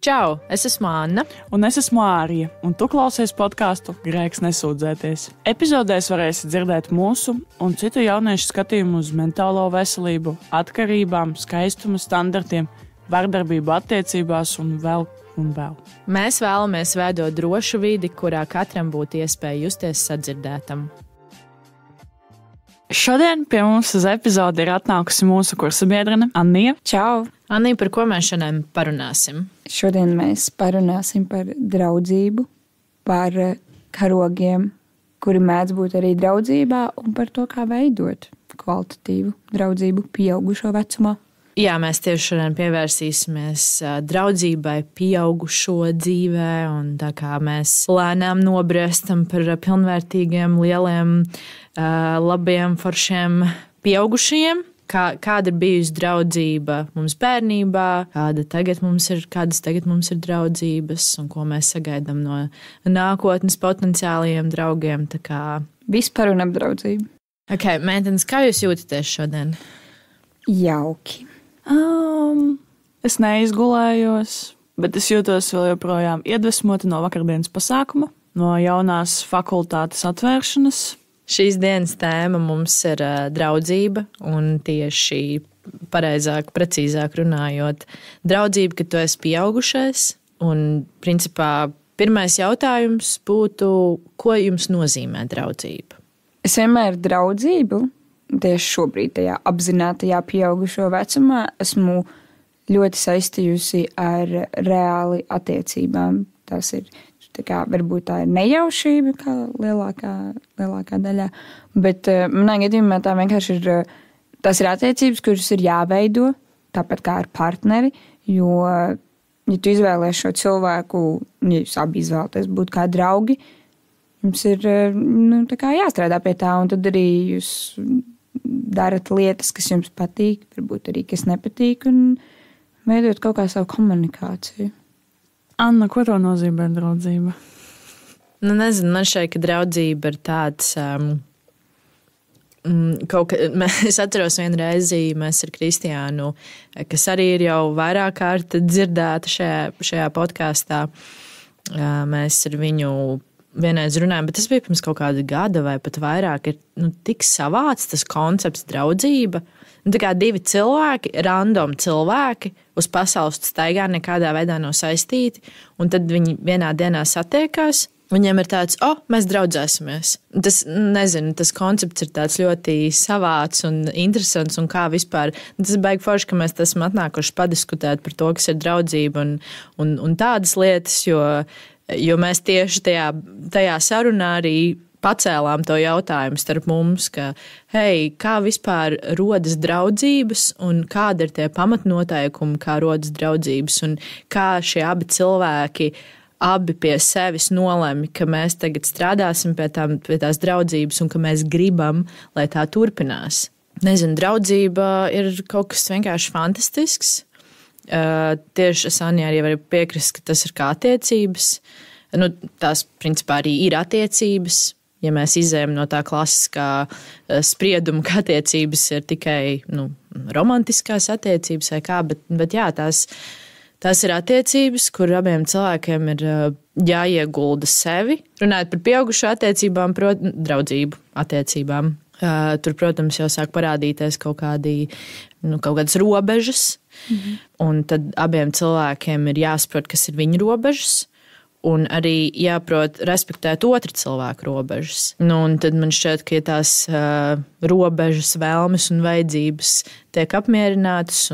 Čau, es esmu Anna. Un es esmu Ārija, un tu klausies podkāstu Grēks nesūdzēties. Epizodēs varēsi dzirdēt mūsu un citu jauniešu skatījumu uz mentālo veselību, atkarībām, skaistuma standartiem, vardarbību attiecībās un vēl. Mēs vēlamies veidot drošu vidi, kurā katram būtu iespēja justies sadzirdētam. Šodien pie mums uz epizodi ir atnākusi mūsu kursabiedrene Annija. Čau! Annija, par ko mēs šodien parunāsim? Šodien mēs parunāsim par draudzību, par karogiem, kuri mēdz būt arī draudzībā, un par to, kā veidot kvalitatīvu draudzību pieaugušo vecumā. Jā, mēs tieši šodien pievērsīsimies draudzībai pieaugušo dzīvē, un tā kā mēs lēnām nobriestam par pilnvērtīgiem, lieliem, labiem, foršiem pieaugušajiem. Kāda ir bijusi draudzība mums bērnībā, kādas tagad mums ir draudzības, un ko mēs sagaidām no nākotnes potenciālajiem draugiem. Vispār un ap draudzību. Okay, meitenes, kā jūs jūtaties šodien? Jauki. Es neizgulējos, bet es jūtos vēl joprojām iedvesmota no vakardienas pasākuma, no jaunās fakultātes atvēršanas. Šīs dienas tēma mums ir draudzība, un tieši precīzāk runājot, draudzība, ka tu esi pieaugušais. Un, principā, pirmais jautājums būtu, ko jums nozīmē draudzība? Es vienmēr draudzību, tieši šobrīd tajā apzinātajā pieaugušo vecumā, esmu ļoti saistījusi ar reāli attiecībām. Tas ir varbūt tā ir nejaušība, kā lielākā daļā. Bet manā gadījumā tā vienkārši ir, tas ir attiecības, kuras ir jāveido, tāpat kā ar partneri. Jo, ja tu izvēlies šo cilvēku, ja jūs abi izvēlaties būt kā draugi, jums ir jāstrādā pie tā, un tad arī jūs darat lietas, kas jums patīk, varbūt arī kas nepatīk, un veidot kaut kā savu komunikāciju. Anna, ko to nozīmē draudzība? Nezinu, man šeit, ka draudzība ir tāds, es atceros vienu reizi, mēs ar Kristiānu, kas arī ir jau vairāk kārt dzirdēta šajā podkāstā, mēs ar viņu vienreiz runājām, bet tas bija pirms kaut kāda gada vai pat vairāk, ir tik savāds tas koncepts draudzība. Tā kā divi cilvēki, random cilvēki, uz pasaules staigā nekādā veidā nav saistīti, un tad viņi vienā dienā satiekās, viņiem ir tāds, mēs draudzēsimies. Tas koncepts ir tāds ļoti savāds un interesants, un kā vispār, tas baigi forši, ka mēs esam atnākuši padiskutēt par to, kas ir draudzība un tādas lietas, jo mēs tieši tajā sarunā arī pacēlām to jautājumu starp mums, ka, kā vispār rodas draudzības un kāda ir tie pamatnoteikumi, kā rodas draudzības un kā šie abi cilvēki pie sevis nolemj, ka mēs tagad strādāsim pie tās draudzības un ka mēs gribam, lai tā turpinās. Nezinu, draudzība ir kaut kas vienkārši fantastisks. Tieši es Anijā arī varu piekrist, ka tas ir kā attiecības. Tās principā arī ir attiecības. Ja mēs izējam no tā klasiskā sprieduma, ka attiecības ir tikai romantiskās attiecības vai kā, bet jā, tās ir attiecības, kur abiem cilvēkiem ir jāiegulda sevi. Runājot par pieaugušo attiecībām, draudzību attiecībām. Tur, protams, jau sāk parādīties kaut kādas robežas, un tad abiem cilvēkiem ir jāsaprot, kas ir viņu robežas. Un arī jāprot respektēt otru cilvēku robežas. Un tad man šķiet, ka tās robežas, vēlmes un vajadzības tiek apmierinātas.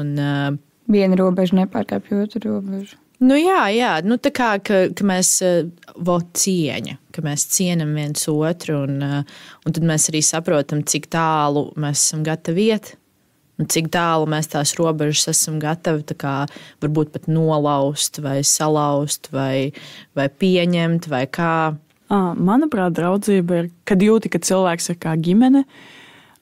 Viena robeža nepārkāpj otru robežu. Jā. Tā kā ka mēs cieņa, ka mēs cienam viens otru, un tad mēs arī saprotam, cik tālu mēs esam gatavi iet. Un cik tālu mēs tās robežas esam gatavi varbūt pat nolaust vai salauzt vai pieņemt vai kā. Manuprāt, draudzība ir, kad jūti, ka cilvēks ir kā ģimene.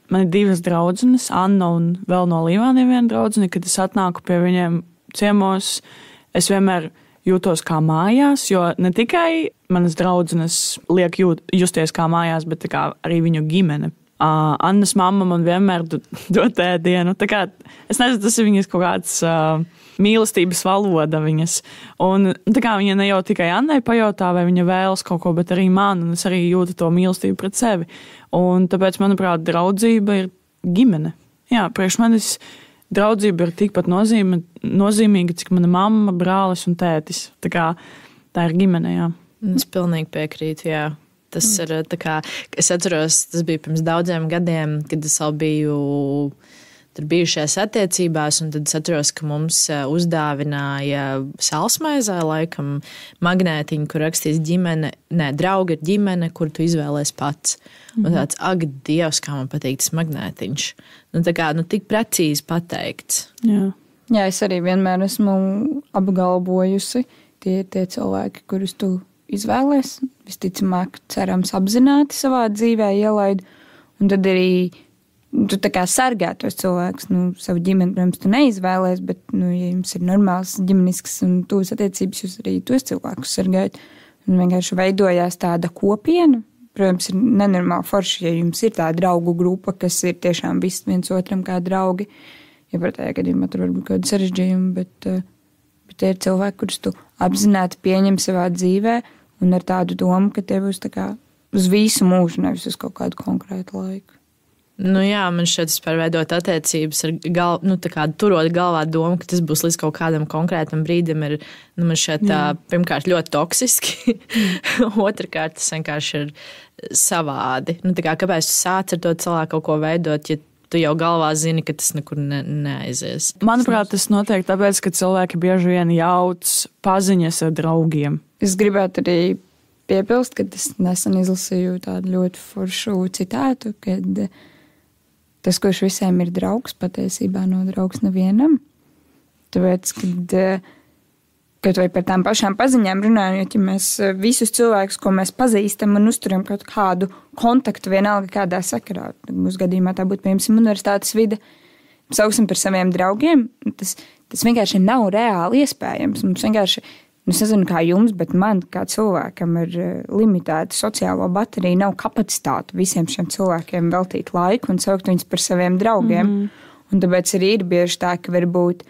Man ir divas draudzenes, Anna un vēl no Līvāniem viena draudzene, kad es atnāku pie viņiem ciemos, es vienmēr jūtos kā mājās, jo ne tikai manas draudzenes liek justies kā mājās, bet arī viņu ģimene. Annas mamma man vienmēr dod ēdienu. Es nezinu, tas ir viņas kaut kāds mīlestības valoda viņas. Un tā kā viņa ne jau tikai Annai pajautā, vai viņa vēlas kaut ko, bet arī man, un es arī jūtu to mīlestību pret sevi. Un tāpēc, manuprāt, draudzība ir ģimene. Jā, priekš manis draudzība ir tikpat nozīmīga, cik mana mamma, brālis un tētis. Tā ir ģimene, jā. Es pilnīgi piekrītu, jā. Tas ir tā kā, es atceros, tas bija pirms daudziem gadiem, kad es vēl biju tur bijušajās attiecībās, un tad es atceros, ka mums uzdāvināja salsmaizē laikam magnētiņu, kur rakstīs draugi ir ģimene, kur tu izvēlēs pats. Un tāds, ak, Dievs, kā man patīk tas magnētiņš. Tā kā, tik precīzi pateikts. Jā. Jā, es arī vienmēr esmu apgalvojusi, tie cilvēki, kurus tu izvēlēs, visticamāk, cerams, apzināti savā dzīvē ielaid, un tad arī tu tā kā sargā tos cilvēkus, savu ģimeni, protams, tu neizvēlēs, bet, ja jums ir normāls ģimenisks un tuvas attiecības, jūs arī tos cilvēkus sargājat, un vienkārši veidojās tāda kopiena. Protams, ir nenormāli forši, ja jums ir tā draugu grupa, kas ir tiešām viss viens otram kā draugi, ja par tajā gadījumā tur varbūt kaut kādi sarežģījumi, bet tie ir cilvēki, kurus tu apzināti pieņem savā dzīvē, un ar tādu domu, ka tie būs tā kā uz visu mūžu, nevis uz kaut kādu konkrētu laiku. Jā, man šķiet, vispār veidot attiecības ar turot galvā domu, ka tas būs līdz kaut kādam konkrētam brīdim, ir, man šķiet, pirmkārt ļoti toksiski, otrkārt tas vienkārši ir savādi. Kāpēc tu sāc ar to cilvēku kaut ko veidot, ja tu jau galvā zini, ka tas nekur neaizies? Manuprāt, tas notiek tāpēc, ka cilvēki bieži vien jauc paziņas ar draugiem. Es gribētu arī piebilst, ka es nesen izlasīju tādu ļoti foršu citātu, kad tas, kurš visiem ir draugs, patiesībā nav draugs nevienam. Tāpēc, kad vai par tām pašām paziņām runājot, ja mēs visus cilvēkus, ko mēs pazīstam un uzturam kaut kādu kontaktu vienalga kādā sakarā, mūsu gadījumā tā būtu, piemēram, universitātes vide, sauksim par saviem draugiem, tas vienkārši nav reāli iespējams. Mums vienkārši, es nezinu, kā jums, bet man, kā cilvēkam ar limitētu sociālo bateriju, nav kapacitāte visiem šiem cilvēkiem veltīt laiku un saukt viņus par saviem draugiem. Un tāpēc arī ir bieži tā, ka varbūt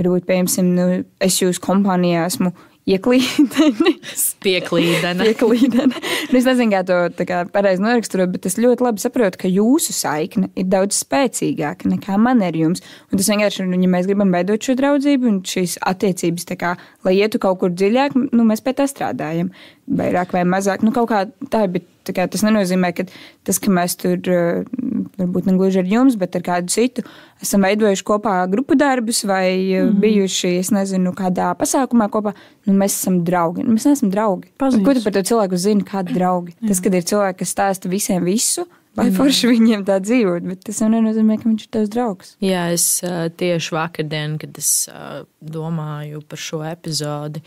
piemēram, es jūsu kompānijā esmu Pieklīdene. Es nezinu, kā to pareizi noraksturot, bet es ļoti labi saprotu, ka jūsu saikne ir daudz spēcīgāka nekā man ar jums. Un tas vienkārši, ja mēs gribam veidot šo draudzību un šīs attiecības, lai ietu kaut kur dziļāk, mēs pie tā strādājam. Vairāk vai mazāk, kaut kā tā, bet tas nenozīmē, ka tas, ka mēs tur varbūt ne gluži ar jums, bet ar kādu citu esam veidojuši kopā grupu darbus vai bijuši, es nezinu, kādā pasākumā kopā, mēs esam draugi. Mēs neesam draugi. Paziņas. Ko tu par to cilvēku zini, kādi draugi? Tas, kad ir cilvēki, kas stāsta visiem visu, vai forši viņiem tā dzīvot, bet tas jau nenozīmē, ka viņš ir tavs draugs. Jā, es tieši vakardien, kad es domāju par šo epizodi,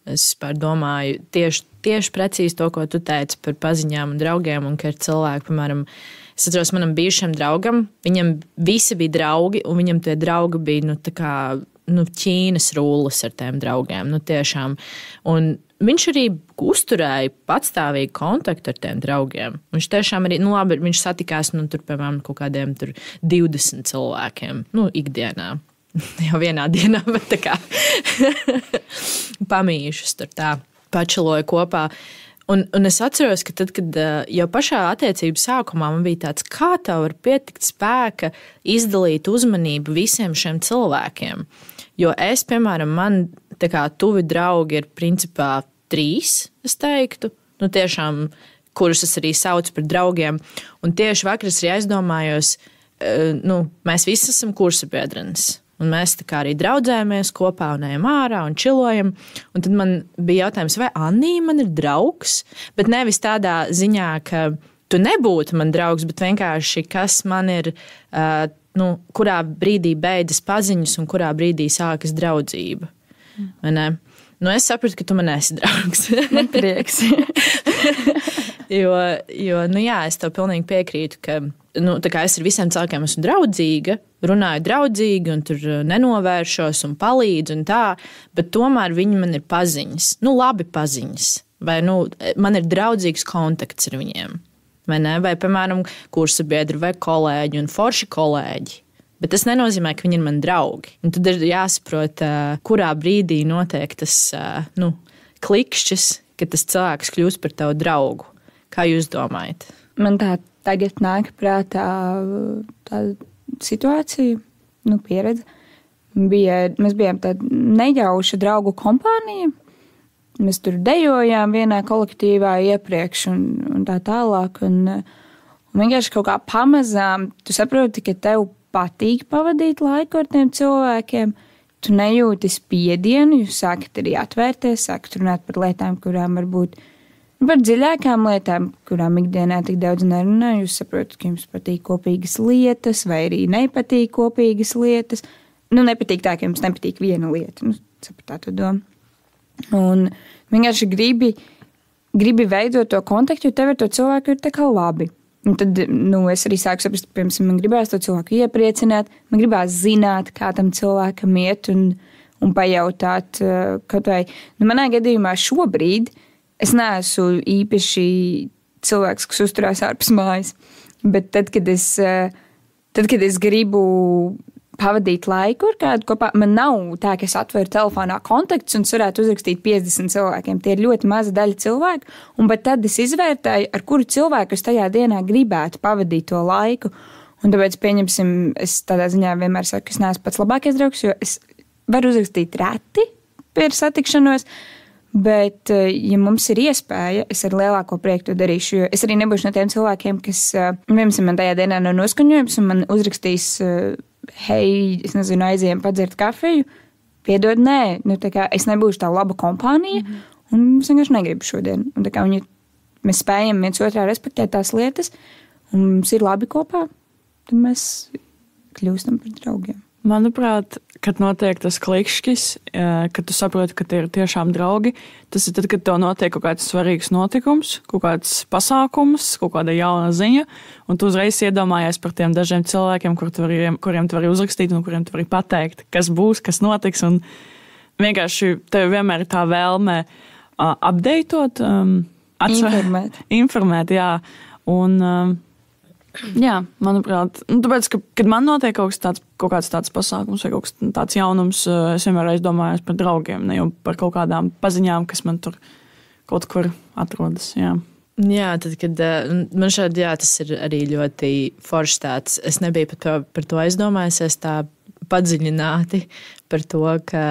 es domāju tieši precīzi to, ko tu teici par paziņām un draugiem, un ka ir cilvēki, piemēram, es atceros manam bijušam draugam, viņam visi bija draugi, un viņam tie draugi bija, Ķīnas rullis ar tiem draugiem, tiešām. Un viņš arī uzturēja patstāvīgu kontaktu ar tiem draugiem. Viņš tiešām arī, labi, viņš satikās, tur, piemēram, kaut kādiem 20 cilvēkiem, ikdienā. Jau vienā dienā, bet tā kā pamīšus tur tā pačaloja kopā. Un es atceros, ka tad, kad jau pašā attiecību sākumā man bija tāds, kā tev var pietikt spēka izdalīt uzmanību visiem šiem cilvēkiem. Jo es, piemēram, man tā kā tuvi draugi ir principā 3, es teiktu, tiešām, kurus es arī saucu par draugiem. Un tieši vakar es arī aizdomājos, mēs visi esam kursabiedrenes. Un mēs tā kā arī draudzējamies kopā un ejam ārā un čilojam. Un tad man bija jautājums, vai Annija man ir draugs? Bet nevis tādā ziņā, ka tu nebūtu man draugs, bet vienkārši kas man ir, kurā brīdī beidzas paziņas un kurā brīdī sākas draudzība. Vai ne? Es sapratu, ka tu man esi draugs. Man prieks. jo, es tev pilnīgi piekrītu, ka tā kā es ar visiem cilvēkiem esmu draudzīga, runāju draudzīgi un tur nenovēršos un palīdzu un tā, bet tomēr viņi man ir paziņas. Labi paziņas. Vai man ir draudzīgs kontakts ar viņiem. Vai ne? Vai, piemēram, kursabiedri vai kolēģi un forši kolēģi. Bet tas nenozīmē, ka viņi ir mani draugi. Un tad ir jāsaprot, kurā brīdī notiek tas klikšķis, kad tas cilvēks kļūst par tavu draugu. Kā jūs domājat? Man tā tagad nāk prātā tāda situācija, pieredze. Mēs bijām tāda nejauša draugu kompānija. Mēs tur dejojām vienā kolektīvā iepriekš un tā tālāk. Un vienkārši kaut kā pamazām tu saproti, ka tev patīk pavadīt laiku ar tiem cilvēkiem. Tu nejūti spiedienu, jūs sākat arī atvērties, sākat runāt par lietām, kurām varbūt par dziļākām lietām, kurām ikdienā tik daudz nerunā. Jūs saprotat, ka jums patīk kopīgas lietas vai arī nepatīk kopīgas lietas. Nepatīk tā, ka jums nepatīk viena lieta. Sapratāt to domu. Un vienkārši gribi veidot to kontaktu, jo tev ar to cilvēku ir tā kā labi. Un tad es arī sāku saprast, ka, piemēram, man gribās to cilvēku iepriecināt, man gribās zināt, kā tam cilvēkam iet un pajautāt kaut vai. Manā gadījumā šobrīd es neesmu īpaši cilvēks, kas uzturās ārpus mājas, bet tad, kad es gribu pavadīt laiku ar kādu kopā, man nav tā, ka es atveru telefonā kontaktus un varētu uzrakstīt 50 cilvēkiem. Tie ir ļoti maza daļa cilvēku, un pat tad es izvērtēju, ar kuru cilvēku es tajā dienā gribētu pavadīt to laiku. Un tāpēc, pieņemsim, es tādā ziņā vienmēr saku, ka es neesmu pats labākais draugs, jo es varu uzrakstīt reti pie satikšanos, bet, ja mums ir iespēja, es ar lielāko prieku to darīšu, jo es arī nebūšu no tiem cilvēkiem, kas, piemēram, man tajā dienā nav noskaņojums un man uzrakstīs, hei, es nezinu, aizējām padzert kafiju, piedod, nē, es nebūšu tā laba kompānija, un es vienkārši negribu šodien. Un mēs spējam viens otrā respektēt tās lietas, un mums ir labi kopā, tad mēs kļūstam par draugiem. Manuprāt, kad notiek tas klikšķis, kad tu saproti, ka tie ir tiešām draugi, tas ir tad, kad tev notiek kaut kāds svarīgs notikums, kaut kāds pasākums, kaut kāda jauna ziņa, un tu uzreiz iedomājies par tiem dažiem cilvēkiem, kuriem tu vari uzrakstīt un kuriem tu vari pateikt, kas būs, kas notiks, un vienkārši tev vienmēr ir tā vēlme updateot, informēt, jā, un jā, manuprāt, tāpēc, kad man notiek kaut kāds tāds pasākums vai kaut kas tāds jaunums, es vienmēr aizdomājos par draugiem, ne jau par kaut kādām paziņām, kas man tur kaut kur atrodas, jā. Jā, tad, kad man šādi, jā, tas ir arī ļoti foršs tāds, es nebiju par to aizdomājusies tā padziļināti par to, ka,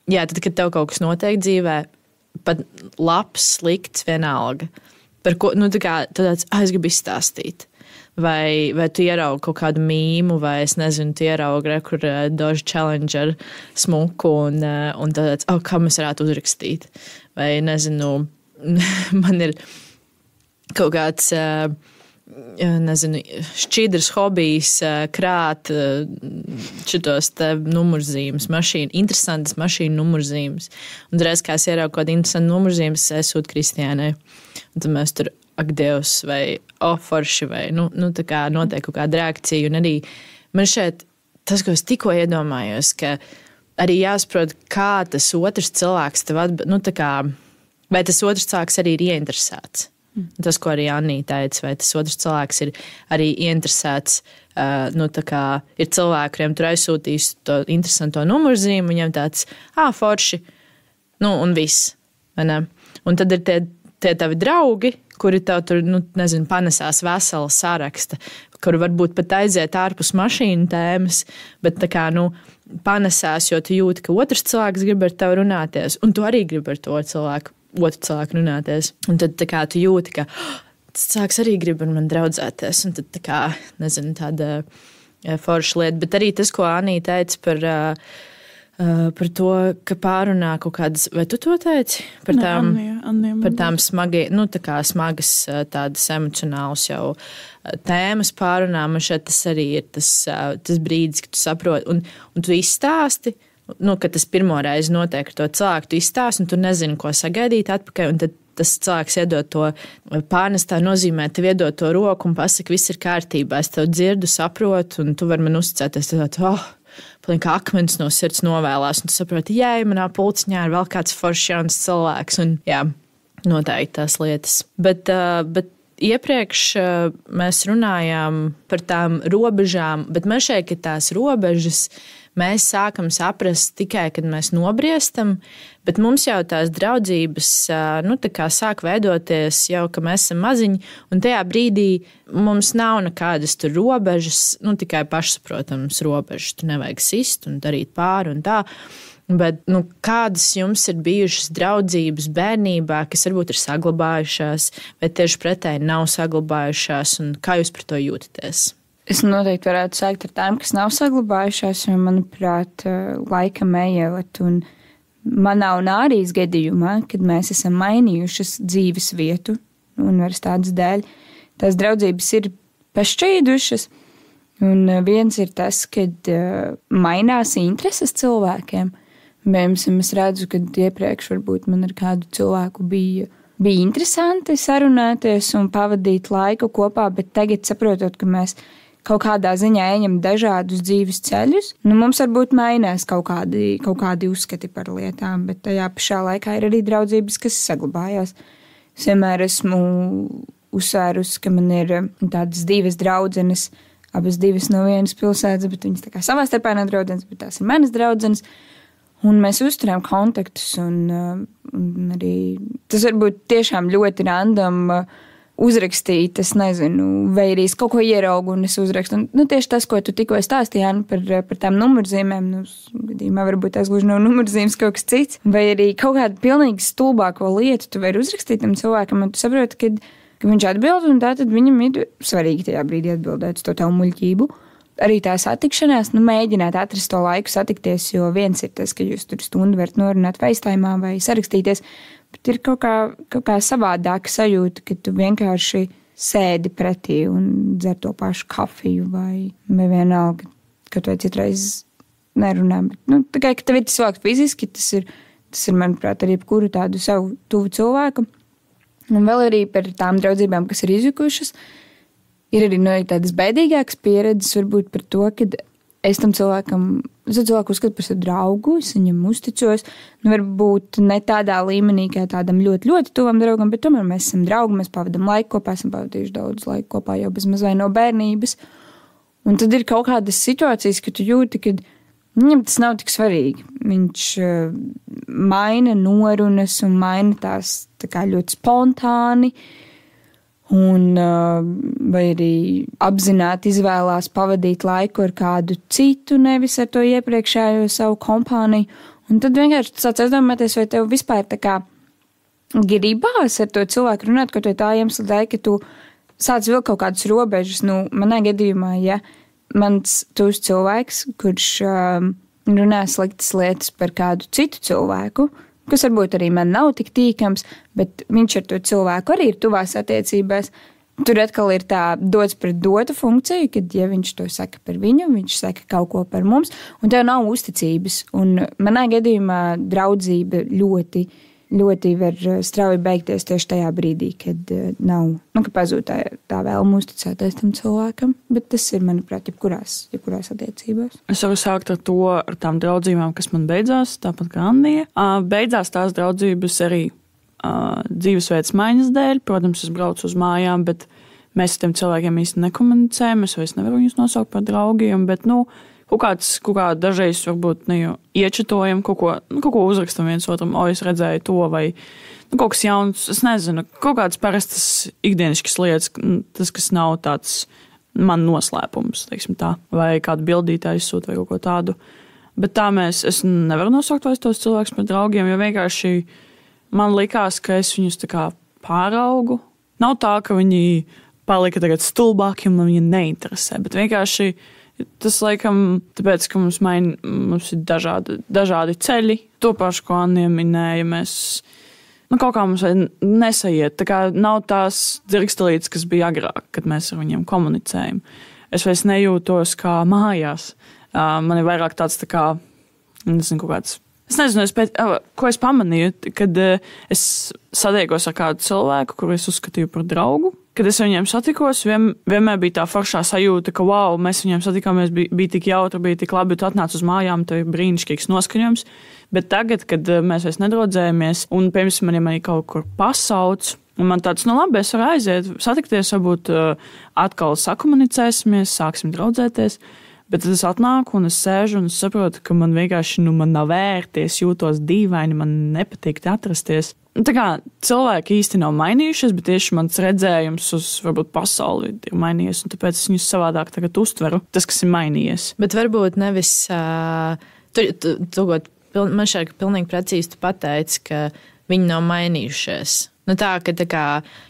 jā, tad, kad tev kaut kas notiek dzīvē, pat labs, slikts, vienalga, par ko, tu tāds, es gribu izstāstīt. Vai tu ieraugi kaut kādu mīmu, vai es nezinu, tu ieraugi, kur Doge Challenger smuku un tāds, kā mēs varētu uzrakstīt. Vai nezinu, man ir kaut kāds, nezinu, šķidrs hobijs krāt šitos te numurzīmes mašīnu, interesantas mašīnu numurzīmes. Un reiz, kā es ieraugu kaut kādu interesantu numurzīmes, es sūtu Kristiānai. Un tad mēs tur ak, Dievs, vai forši, vai tā kā notiek kaut kāda reakcija. Un arī man šeit tas, ko es tikko iedomājos, ka arī jāsaprot, kā tas otrs cilvēks tev vai tas otrs cilvēks arī ir ieinteresēts. Tas, ko arī Annija teica, vai tas otrs cilvēks ir arī ieinteresēts, ir cilvēki, kuriem tur aizsūtīs to interesanto numurzīmu, viņam tāds, forši, un viss, vai ne? Un tad ir tie tavi draugi, kuri tev tur, panesās vesela saraksta, kuru varbūt pat aiziet ārpus mašīnu tēmas, bet panesās, jo tu jūti, ka otrs cilvēks grib ar tevi runāties, un tu arī gribi ar to otru cilvēku runāties. Un tad tu jūti, ka tas cilvēks arī grib ar mani draudzēties, un tad tāda forša lieta. Bet arī tas, ko Anija teica par to, ka pārunā kaut kādas, vai tu to teici? Par tām smagas tādas emocionālas jau tēmas pārunā. Man šeit tas arī ir tas brīdis, kad tu saproti, un tu izstāsti, ka tas pirmo reizi notiek ar to cilvēku, tu izstāsti, un tu nezini, ko sagaidīt atpakaļ, un tad tas cilvēks iedod to pārnestā nozīmē, tev iedod to roku un pasaka, viss ir kārtībā, es tev dzirdu, saprotu, un tu vari man uzticēties, kā akmens no sirds novēlās, un tu saproti, manā pulciņā ir vēl kāds foršs jauns cilvēks, un jā, noteikti tās lietas. Bet iepriekš mēs runājām par tām robežām, bet man šeit, ka tās robežas mēs sākam saprast tikai, kad mēs nobriestam, bet mums jau tās draudzības sāk veidoties jau, ka mēs esam maziņi, un tajā brīdī mums nav nekādas tur robežas, tikai pašsaprotams robežas. Tu nevajag sist un darīt pāri un tā. Bet kādas jums ir bijušas draudzības bērnībā, kas varbūt ir saglabājušās, vai tieši pretēji nav saglabājušās, un kā jūs par to jūtaties? Es noteikti varētu sākt ar tām, kas nav saglabājušās, jo, manuprāt, laika ejot un manā un Ārijas gadījumā, kad mēs esam mainījušas dzīves vietu universitātes dēļ, tās draudzības ir pašķīdušas, un viens ir tas, kad mainās intereses cilvēkiem. Piemēram, es redzu, ka iepriekš varbūt man ar kādu cilvēku bija interesanti sarunāties un pavadīt laiku kopā, bet tagad saprotot, ka mēs kaut kādā ziņā ejam dažādus dzīves ceļus, mums varbūt mainās kaut kādi uzskati par lietām, bet tajā pašā laikā ir arī draudzības, kas saglabājās. Es vienmēr esmu uzsvērusi, ka man ir tādas divas draudzenes, abas divas no vienas pilsētas, bet viņas tā kā savā starpā nav draudzenes, bet tās ir manas draudzenes. Un mēs uzturām kontaktus, un arī tas var būt tiešām ļoti random uzrakstīt, es nezinu, vai arī es kaut ko ieraugu un es uzrakstu. Tieši tas, ko tu tikko stāstīji par tām numurzīmēm, gadījumā varbūt tās gluži nav numurzīmes kaut kas cits, vai arī kaut kādu pilnīgi stulbāko lietu tu vari uzrakstīt tam cilvēkam, un tu saproti, ka viņš atbild, un tātad viņam ir svarīgi tajā brīdī atbildēt uz to tavu muļķību. Arī tā satikšanās, mēģināt atrast to laiku satikties, jo viens ir tas, ka jūs tur stundu varat norunāt FaceTime'ā vai sarakstīties, bet ir kaut kā savādāka sajūta, ka tu vienkārši sēdi pretī un dzer to pašu kafiju vai vienalga, kaut vai citreiz nerunā. Bet, tā kā, ka tev ir tas cilvēks fiziski, tas ir, manuprāt, arī jebkuru tādu savu tuvu cilvēku. Un vēl arī par tām draudzībām, kas ir izjukušas, ir arī tādas bēdīgākas pieredzes varbūt par to, ka es tam cilvēku uzskatu par savu draugu, es viņam uzticos, varbūt ne tādā līmenī, kā tādam ļoti, ļoti tuvam draugam, bet tomēr mēs esam draugi, mēs pavadam laiku kopā, esam pavadījuši daudz laiku kopā jau bez mazai no bērnības. Un tad ir kaut kādas situācijas, ka tu jūti, ka viņam tas nav tik svarīgi. Viņš maina norunas un maina tās tā kā ļoti spontāni, un vai arī apzināti izvēlās pavadīt laiku ar kādu citu, nevis ar to iepriekšējo savu kompāniju. Un tad vienkārši tu sāc aizdomāties, vai tev vispār tā kā gribās ar to cilvēku runāt, kaut vai tā iemesla dēļ, ka tu sāc vilkt kaut kādas robežas. Manā gadījumā, ja mans tuvs cilvēks, kurš runā sliktas lietas par kādu citu cilvēku, kas varbūt arī man nav tik tīkams, bet viņš ar to cilvēku arī ir tuvās attiecībās. Tur atkal ir tā dots pret dotu funkciju, kad, ja viņš to saka par viņu, viņš saka kaut ko par mums, un tev nav uzticības. Un manā gadījumā draudzība ļoti, ļoti var strauji beigties tieši tajā brīdī, kad nav, ka pazūd tā vēlme uzticēties tam cilvēkam, bet tas ir, manuprāt, jebkurās attiecībās. Es varu sākt ar to, ar tām draudzībām, kas man beidzās, tāpat kā Andija. Beidzās tās draudzības arī dzīvesveids maiņas dēļ. Protams, es braucu uz mājām, bet mēs ar tiem cilvēkiem īsti nekomunicējam. Es vairs nevaru viņus nosaukt par draugiem, bet, kaut kā dažreiz varbūt iečatojam, kaut ko uzrakstam viens otram, es redzēju to, vai kaut kas jauns, es nezinu, kaut kādas parastas ikdieniškas lietas, tas, kas nav tāds man noslēpums, teiksim tā, vai kādu bildīti aizsūt vai kaut ko tādu. Bet tā es nevaru nosaukt vairs tos cilvēkus par draugiem, jo vienkārši man likās, ka es viņus tā kā pāraugu. Nav tā, ka viņi palika tagad stulbāki un man viņi neinteresē, bet vienkārši tas laikam, tāpēc, ka mums ir dažādi ceļi. To pašu, ko Anija minēja, mēs kaut kā mums nesaiet. Tā kā nav tās dzirkstelītes, kas bija agrāk, kad mēs ar viņiem komunicējam. Es vairs nejūtos kā mājās. Man ir vairāk tāds tā kā, nezinu, kaut kāds. Es nezinu, ko es pamanīju, kad es satiekos ar kādu cilvēku, kuru es uzskatīju par draugu. Kad es viņiem satikos, vienmēr bija tā foršā sajūta, ka wow, mēs viņiem satikāmies, bija tik jautri, bija tik labi, tu atnāc uz mājām, tev ir brīnišķīgs noskaņojums. Bet tagad, kad mēs vairs nedraudzējamies, un, piemēram, ja mani kaut kur pasauc, Un man tāds, nu labi, es varu aiziet, satikties, varbūt atkal sakomunicēsimies, sāksim draudzēties. Bet tad es atnāku un es sēžu un es saprotu, ka man vienkārši man nav vērti, es jūtos dīvaini, man nepatīk te atrasties. Tā kā cilvēki īsti nav mainījušies, bet tieši mans redzējums uz varbūt pasauli ir mainījies, un tāpēc es viņus savādāk tagad uztveru, tas, kas ir mainījies. Bet varbūt nevis, man šķiet, ka pilnīgi precīzi tu pateici, ka viņi nav mainījušies. Nu tā kā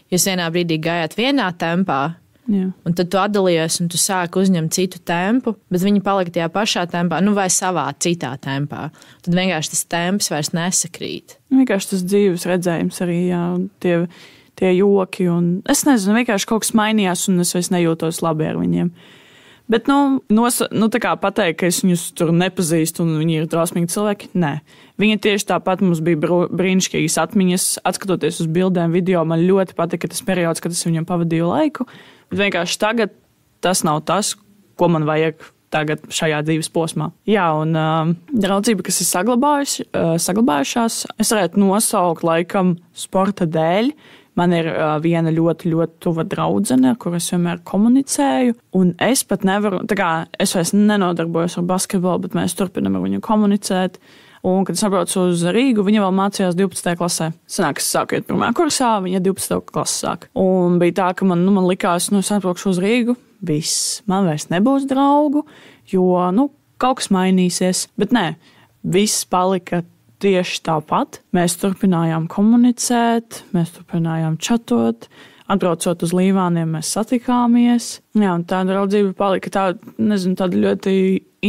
jūs vienā brīdī gājāt vienā tempā, Jā. Un tad tu atdalījies un tu sāki uzņemt citu tempu, bet viņi palika tajā pašā tempā, vai savā citā tempā. Tad vienkārši tas temps vairs nesakrīt. Vienkārši tas dzīves redzējums arī, jā, tie joki. Un es nezinu, vienkārši kaut kas mainījās un es vairs nejūtos labi ar viņiem. Bet, tā kā pateikt, ka es viņus tur nepazīstu un viņi ir drausmīgi cilvēki, nē. Viņi tieši tāpat mums bija brīnišķīgas atmiņas, atskatoties uz bildēm, video. Man ļoti patika tas periods, kad es viņam pavadīju laiku. Bet vienkārši tagad tas nav tas, ko man vajag tagad šajā dzīves posmā. Jā, un draudzība, kas ir saglabājušās, es varētu nosaukt laikam sporta dēļ. Man ir viena ļoti, ļoti tuva draudzene, ar kuru es vienmēr komunicēju. Un es pat nevaru, es vairs nenodarbojos ar basketbolu, bet mēs turpinam ar viņu komunicēt. Un, kad es atbraucu uz Rīgu, viņa vēl mācījās 12. klasē. Sanāk, es sāku iet pirmā kursā, viņa 12. klasē sāk. Un bija tā, ka man likās, es atbraukšu uz Rīgu, viss, man vairs nebūs draugu, jo, kaut kas mainīsies. Bet nē, viss palika tieši tāpat. Mēs turpinājām komunicēt, mēs turpinājām čatot. Atbraucot uz Līvāniem, mēs satikāmies. Jā, un tā draudzība palika tāda ļoti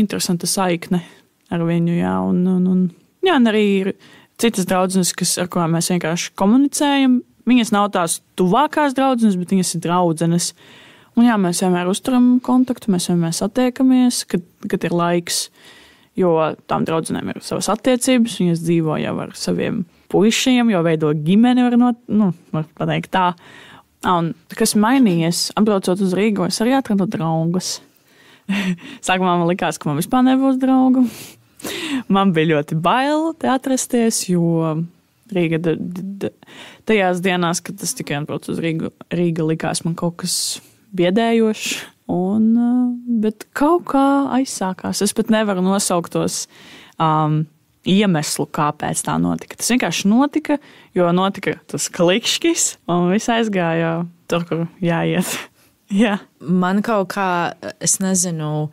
interesanta saikne ar viņu, jā, un arī ir citas draudzenes, ar kurām mēs vienkārši komunicējam. Viņas nav tās tuvākās draudzenes, bet viņas ir draudzenes. Un jā, mēs vienmēr uzturam kontaktu, mēs vienmēr satiekamies, kad ir laiks, jo tām draudzenēm ir savas attiecības, viņas dzīvo jau ar saviem puišiem, jo veido ģimeni, var pateikt tā. Un kas mainījies, atbraucot uz Rīgu, es arī atradu draugus. Sākumā man likās, ka man vispār nebūs draugu. Man bija ļoti bail te atrasties, jo Rīga tajās dienās, kad es tikai atbraucu uz Rīgu, Rīga likās man kaut kas biedējošs. Bet kaut kā aizsākās. Es pat nevaru nosaukt tos iemeslu, kāpēc tā notika. Tas vienkārši notika, jo notika tas klikšķis un viss aizgāja tur, kur jāiet. Jā. Man kaut kā, es nezinu,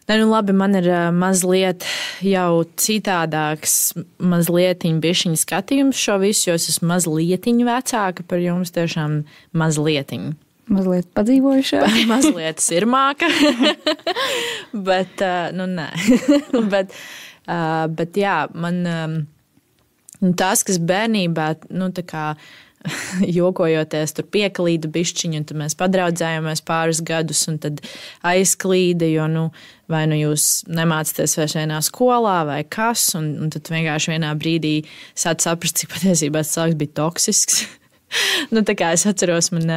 labi, man ir mazliet jau citādāks, mazlietiņ bišķiņ skatījums šo visu, jo es esmu mazlietiņ vecāka par jums, tiešām mazlietiņ. Mazliet padzīvojušā. Mazliet sirmāka. Bet, nē. bet jā, man tas, kas bērnībā, tā kā jokojoties, tur pieklīda bišķiņu, un tad mēs padraudzējāmies pāris gadus, un tad aizklīda, jo, vai jūs nemācāties vairs vienā skolā, vai kas, un tad vienkārši vienā brīdī sāc saprast, cik patiesībā tas cilvēks bija toksisks. Tā kā es atceros, man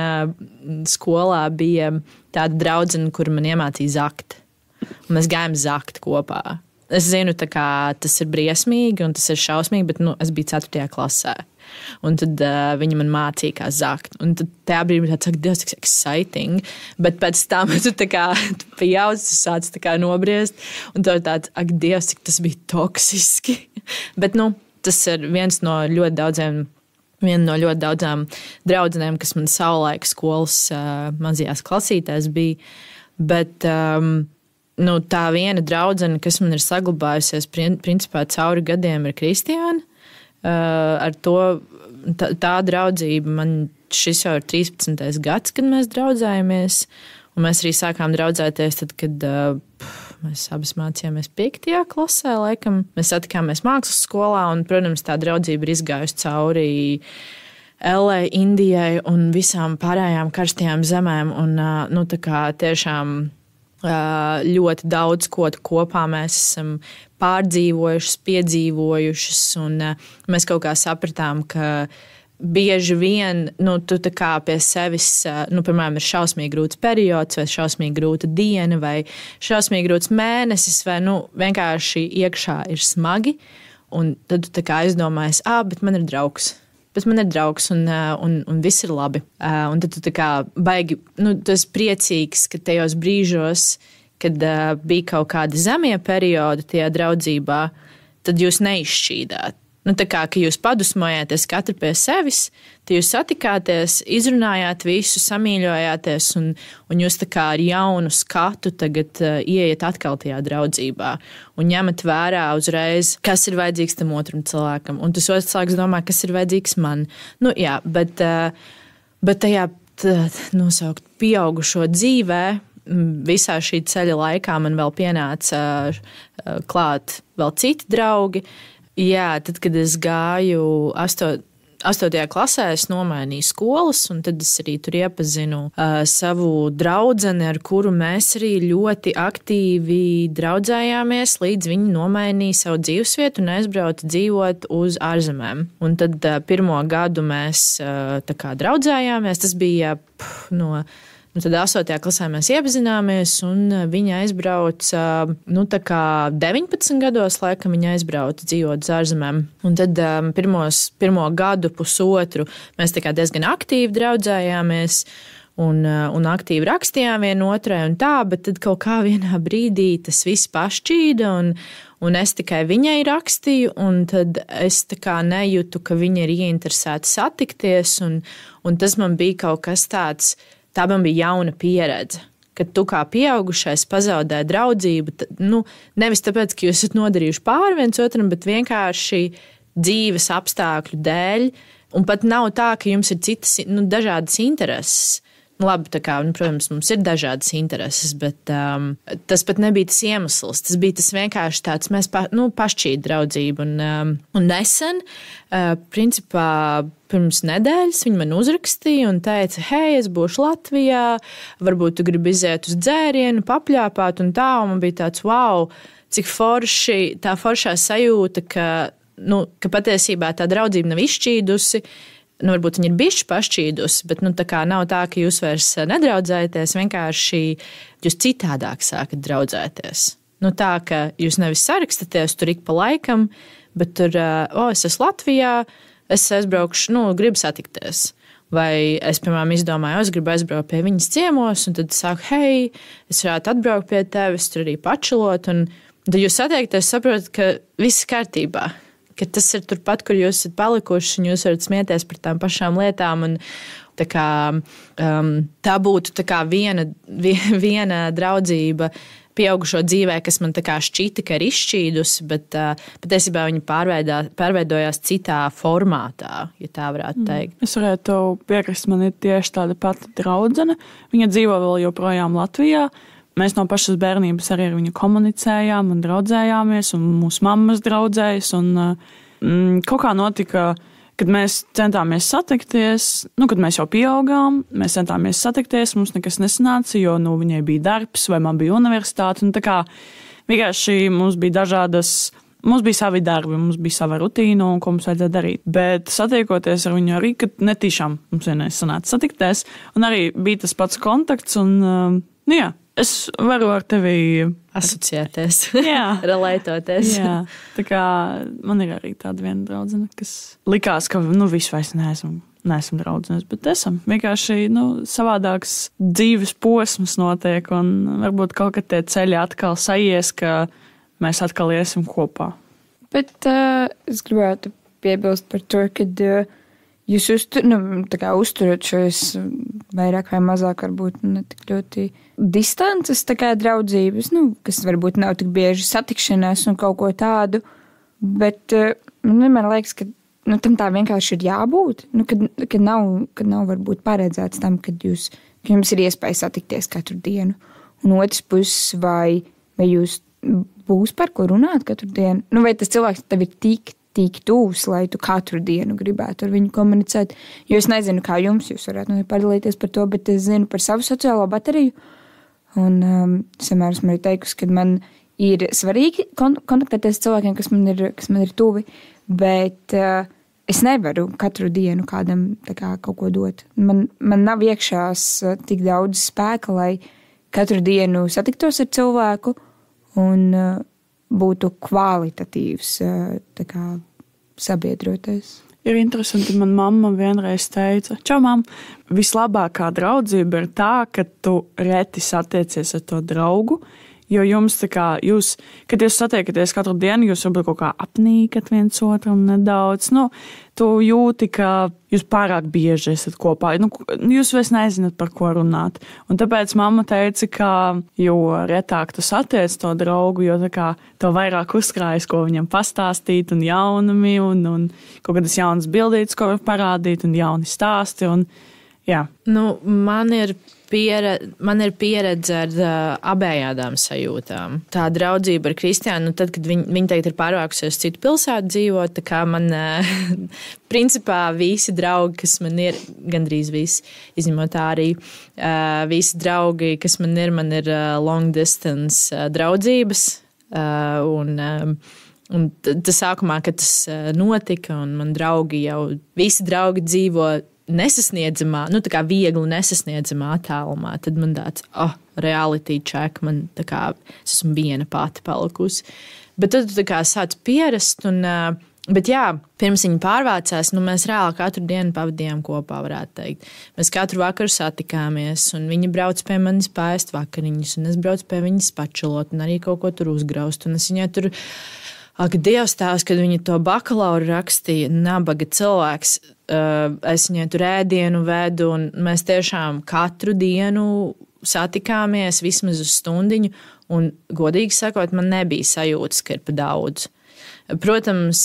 skolā bija tāda draudzene, kur man iemācīja zakt, un mēs gājām zakt kopā. Es zinu, tas ir briesmīgi, un tas ir šausmīgi, bet, es biju 4. klasē. Un tad viņi man mācīja, kā zakt. Un tad tajā brīdī tāds saka, Dievs, cik exciting. Bet pēc tam tu pieaudz, tu sāc nobriest. Un tu tāds, ak, Dievs, cik tas bija toksiski. Bet, tas ir viena no ļoti daudzām draudzenēm, kas man savulaik skolas mazajās klasītēs bija. Bet, tā viena draudzene, kas man ir saglabājusies, principā cauri gadiem, ir Kristiāna. Ar to tā draudzība, man šis jau ir 13. gads, kad mēs draudzējamies, un mēs arī sākām draudzēties tad, kad mēs abas mācījāmies 5. klasē, laikam. Mēs satikāmies mākslas skolā, un, protams, tā draudzība ir izgājusi cauri LA, Indijai un visām pārējām karstajām zemēm, un, tā kā tiešām ļoti daudz ko kopā mēs esam pārdzīvojušas, piedzīvojušas, un mēs kaut kā sapratām, ka bieži vien, tu tā kā pie sevis, piemēram, ir šausmīgi grūts periods, vai šausmīgi grūta diena, vai šausmīgi grūts mēnesis, vai, vienkārši iekšā ir smagi, un tad tu tā kā aizdomājies, bet man ir draugs. bet man ir draugs un viss ir labi. Un tad tu tā kā baigi, tu esi priecīgs, ka tajos brīžos, kad bija kaut kādi zemie periodi tajā draudzībā, tad jūs neizšķīdāt. Tā kā, ka jūs padusmojāties katru pie sevis, tad jūs satikāties, izrunājāt visu, samīļojāties, un jūs tā kā ar jaunu skatu tagad ieiet atkal tajā draudzībā un ņemat vērā uzreiz, kas ir vajadzīgs tam otram cilvēkam. Un tas otrs cilvēks domā, kas ir vajadzīgs man. Jā, bet tajā nosaukt pieaugušo dzīvē, visā šī ceļa laikā man vēl pienāca klāt vēl citi draugi. Jā, tad, kad es gāju 8. klasē, es nomainīju skolas, un tad es arī tur iepazinu savu draudzeni, ar kuru mēs arī ļoti aktīvi draudzējāmies, līdz viņi nomainīja savu dzīvesvietu un aizbrauca dzīvot uz ārzemēm. Un tad 1. gadu mēs tā kā draudzējāmies, tas bija tad 8. klasē mēs iepazināmies, un viņa aizbrauca, tā kā 19 gados, laikam viņa aizbrauca dzīvot uz ārzemēm. Un tad pirmo gadu, pusotru, mēs tā kā diezgan aktīvi draudzējāmies, un aktīvi rakstījām vienotrai un tā, bet tad kaut kā vienā brīdī tas viss pašķīda, un es tikai viņai rakstīju, un tad es tā kā nejūtu, ka viņa ir ieinteresēta satikties, un tas man bija kaut kas tāds. Tā man bija jauna pieredze, kad tu kā pieaugušais pazaudē draudzību, nevis tāpēc, ka jūs esat nodarījuši pāri viens otram, bet vienkārši dzīves apstākļu dēļ, un pat nav tā, ka jums ir citas, dažādas intereses. Labi, tā kā, protams, mums ir dažādas intereses, bet tas pat nebija tas iemesls. Tas bija tas vienkārši tāds, mēs pašķīt draudzību. Un nesen, principā, pirms nedēļas viņa man uzrakstīja un teica, hei, es būšu Latvijā, varbūt tu gribi iziet uz dzērienu, papļāpāt un tā. Un man bija tāds, wow, cik tā foršā sajūta, ka patiesībā tā draudzība nav izšķīdusi. Varbūt viņi ir bišķi pašķīdusi, bet tā kā nav tā, ka jūs vairs nedraudzējaties, vienkārši jūs citādāk sākat draudzēties. Tā, ka jūs nevis sarakstaties tur ik pa laikam, bet tur, es esmu Latvijā, es aizbraukšu, gribu satikties. Vai es, piemēram, izdomāju, es gribu aizbraukt pie viņas ciemos, un tad saku, hei, es varētu atbraukt pie tevis, tur arī pačilot, un tad jūs satiekties, saprotat, ka viss kārtībā. Ka tas ir turpat, kur jūs esat palikuši, un jūs varat smieties par tām pašām lietām. Un, tā būtu tā kā viena draudzība pieaugušo dzīvē, kas man tā kā šķita, ka ir izšķīdusi, bet patiesībā viņa pārveidojās citā formātā, ja tā varētu teikt. Es varētu piekrist, man ir tieši tāda pati draudzene. Viņa dzīvo vēl joprojām Latvijā. Mēs no pašas bērnības arī ar viņu komunicējām un draudzējāmies, un mūsu mammas draudzējas. Kaut kā notika, kad mēs centāmies satikties, kad mēs jau pieaugām, mēs centāmies satikties, mums nekas nesanāca, jo viņai bija darbs vai man bija universitāte. Un tā kā vienkārši mums bija mums bija savi darbi, mums bija sava rutīna un ko mums vajadzēja darīt. Bet satiekoties ar viņu arī, kad netīšām mums vienreiz sanāca satikties, un arī bija tas pats kontakts, un jā. Es varu ar tevi asociēties, relētoties. Jā, tā kā man ir arī tāda viena draudzene, kas likās, ka visu vairs neesam draudzenes, bet esam. Vienkārši savādāks dzīves posms notiek, un varbūt kaut kad tie ceļi atkal sajies, ka mēs atkal iesim kopā. Bet es gribētu piebilst par to, ka jūs uzturat šos vairāk vai mazāk, varbūt ne tik ļoti distances draudzības, kas varbūt nav tik bieži satikšanās un kaut ko tādu, bet man vienmēr liekas, ka tam tā vienkārši ir jābūt, kad nav varbūt paredzēts tam, ka jums ir iespēja satikties katru dienu. Un otrs puses, vai jūs būs par ko runāt katru dienu, vai tas cilvēks tev ir tik tūs, lai tu katru dienu gribētu ar viņu komunicēt. Jo es nezinu, kā jūs varētu padalīties par to, bet es zinu par savu sociālo bateriju. Un es vienmēr esmu arī teikusi, ka man ir svarīgi kontaktēties cilvēkiem, kas man ir tuvi, bet es nevaru katru dienu kādam kaut ko dot. Man nav iekšās tik daudz spēka, lai katru dienu satiktos ar cilvēku un būtu kvalitatīvs sabiedrotais. Ir interesanti, man mamma vienreiz teica, čau, mam, vislabākā draudzība ir tā, ka tu reti satiecies ar to draugu, jo jums tā kā, kad jūs satiekaties katru dienu, jūs varbūt kaut kā apnīkat viens otram nedaudz, tu jūti, ka jūs pārāk bieži esat kopā, jūs vairs nezināt, par ko runāt. Un tāpēc mamma teica, ka jo retāk tu satiec to draugu, jo tā kā tev vairāk uzkrājas, ko viņam pastāstīt, un jaunumi, un kaut kādas jaunas bildītas, ko var parādīt, un jauni stāsti, un jā. Man ir pieredze ar abējādām sajūtām. Tā draudzība ar Kristiānu, tad, kad viņi tagad ir pārvākusies citu pilsētu dzīvot, tā kā man principā visi draugi, kas man ir, gandrīz visi, izņemot arī, visi draugi, kas man ir long distance draudzības. Un tas sākumā, kad tas notika, un man visi draugi dzīvo nesasniedzamā, tā kā viegli nesasniedzamā attālumā, tad man tāds, reality check, man tā kā es esmu viena pati palikusi. Bet tad tu tā kā sāc pierast, bet jā, pirms viņi pārvācās, mēs reāli katru dienu pavadījām kopā, varētu teikt. Mēs katru vakaru satikāmies, un viņi brauc pie manis paēst vakariņas, un es braucu pie viņas pačalot, un arī kaut ko tur uzgraust, un es viņai tur, ak, Dievs tās, kad viņi to bakalauru rakstīja, nabaga cilvēks, es viņai tur ēdienu vedu, un mēs tiešām katru dienu satikāmies vismaz uz stundiņu, un, godīgi sakot, man nebija sajūtas, ka ir pa daudz. Protams,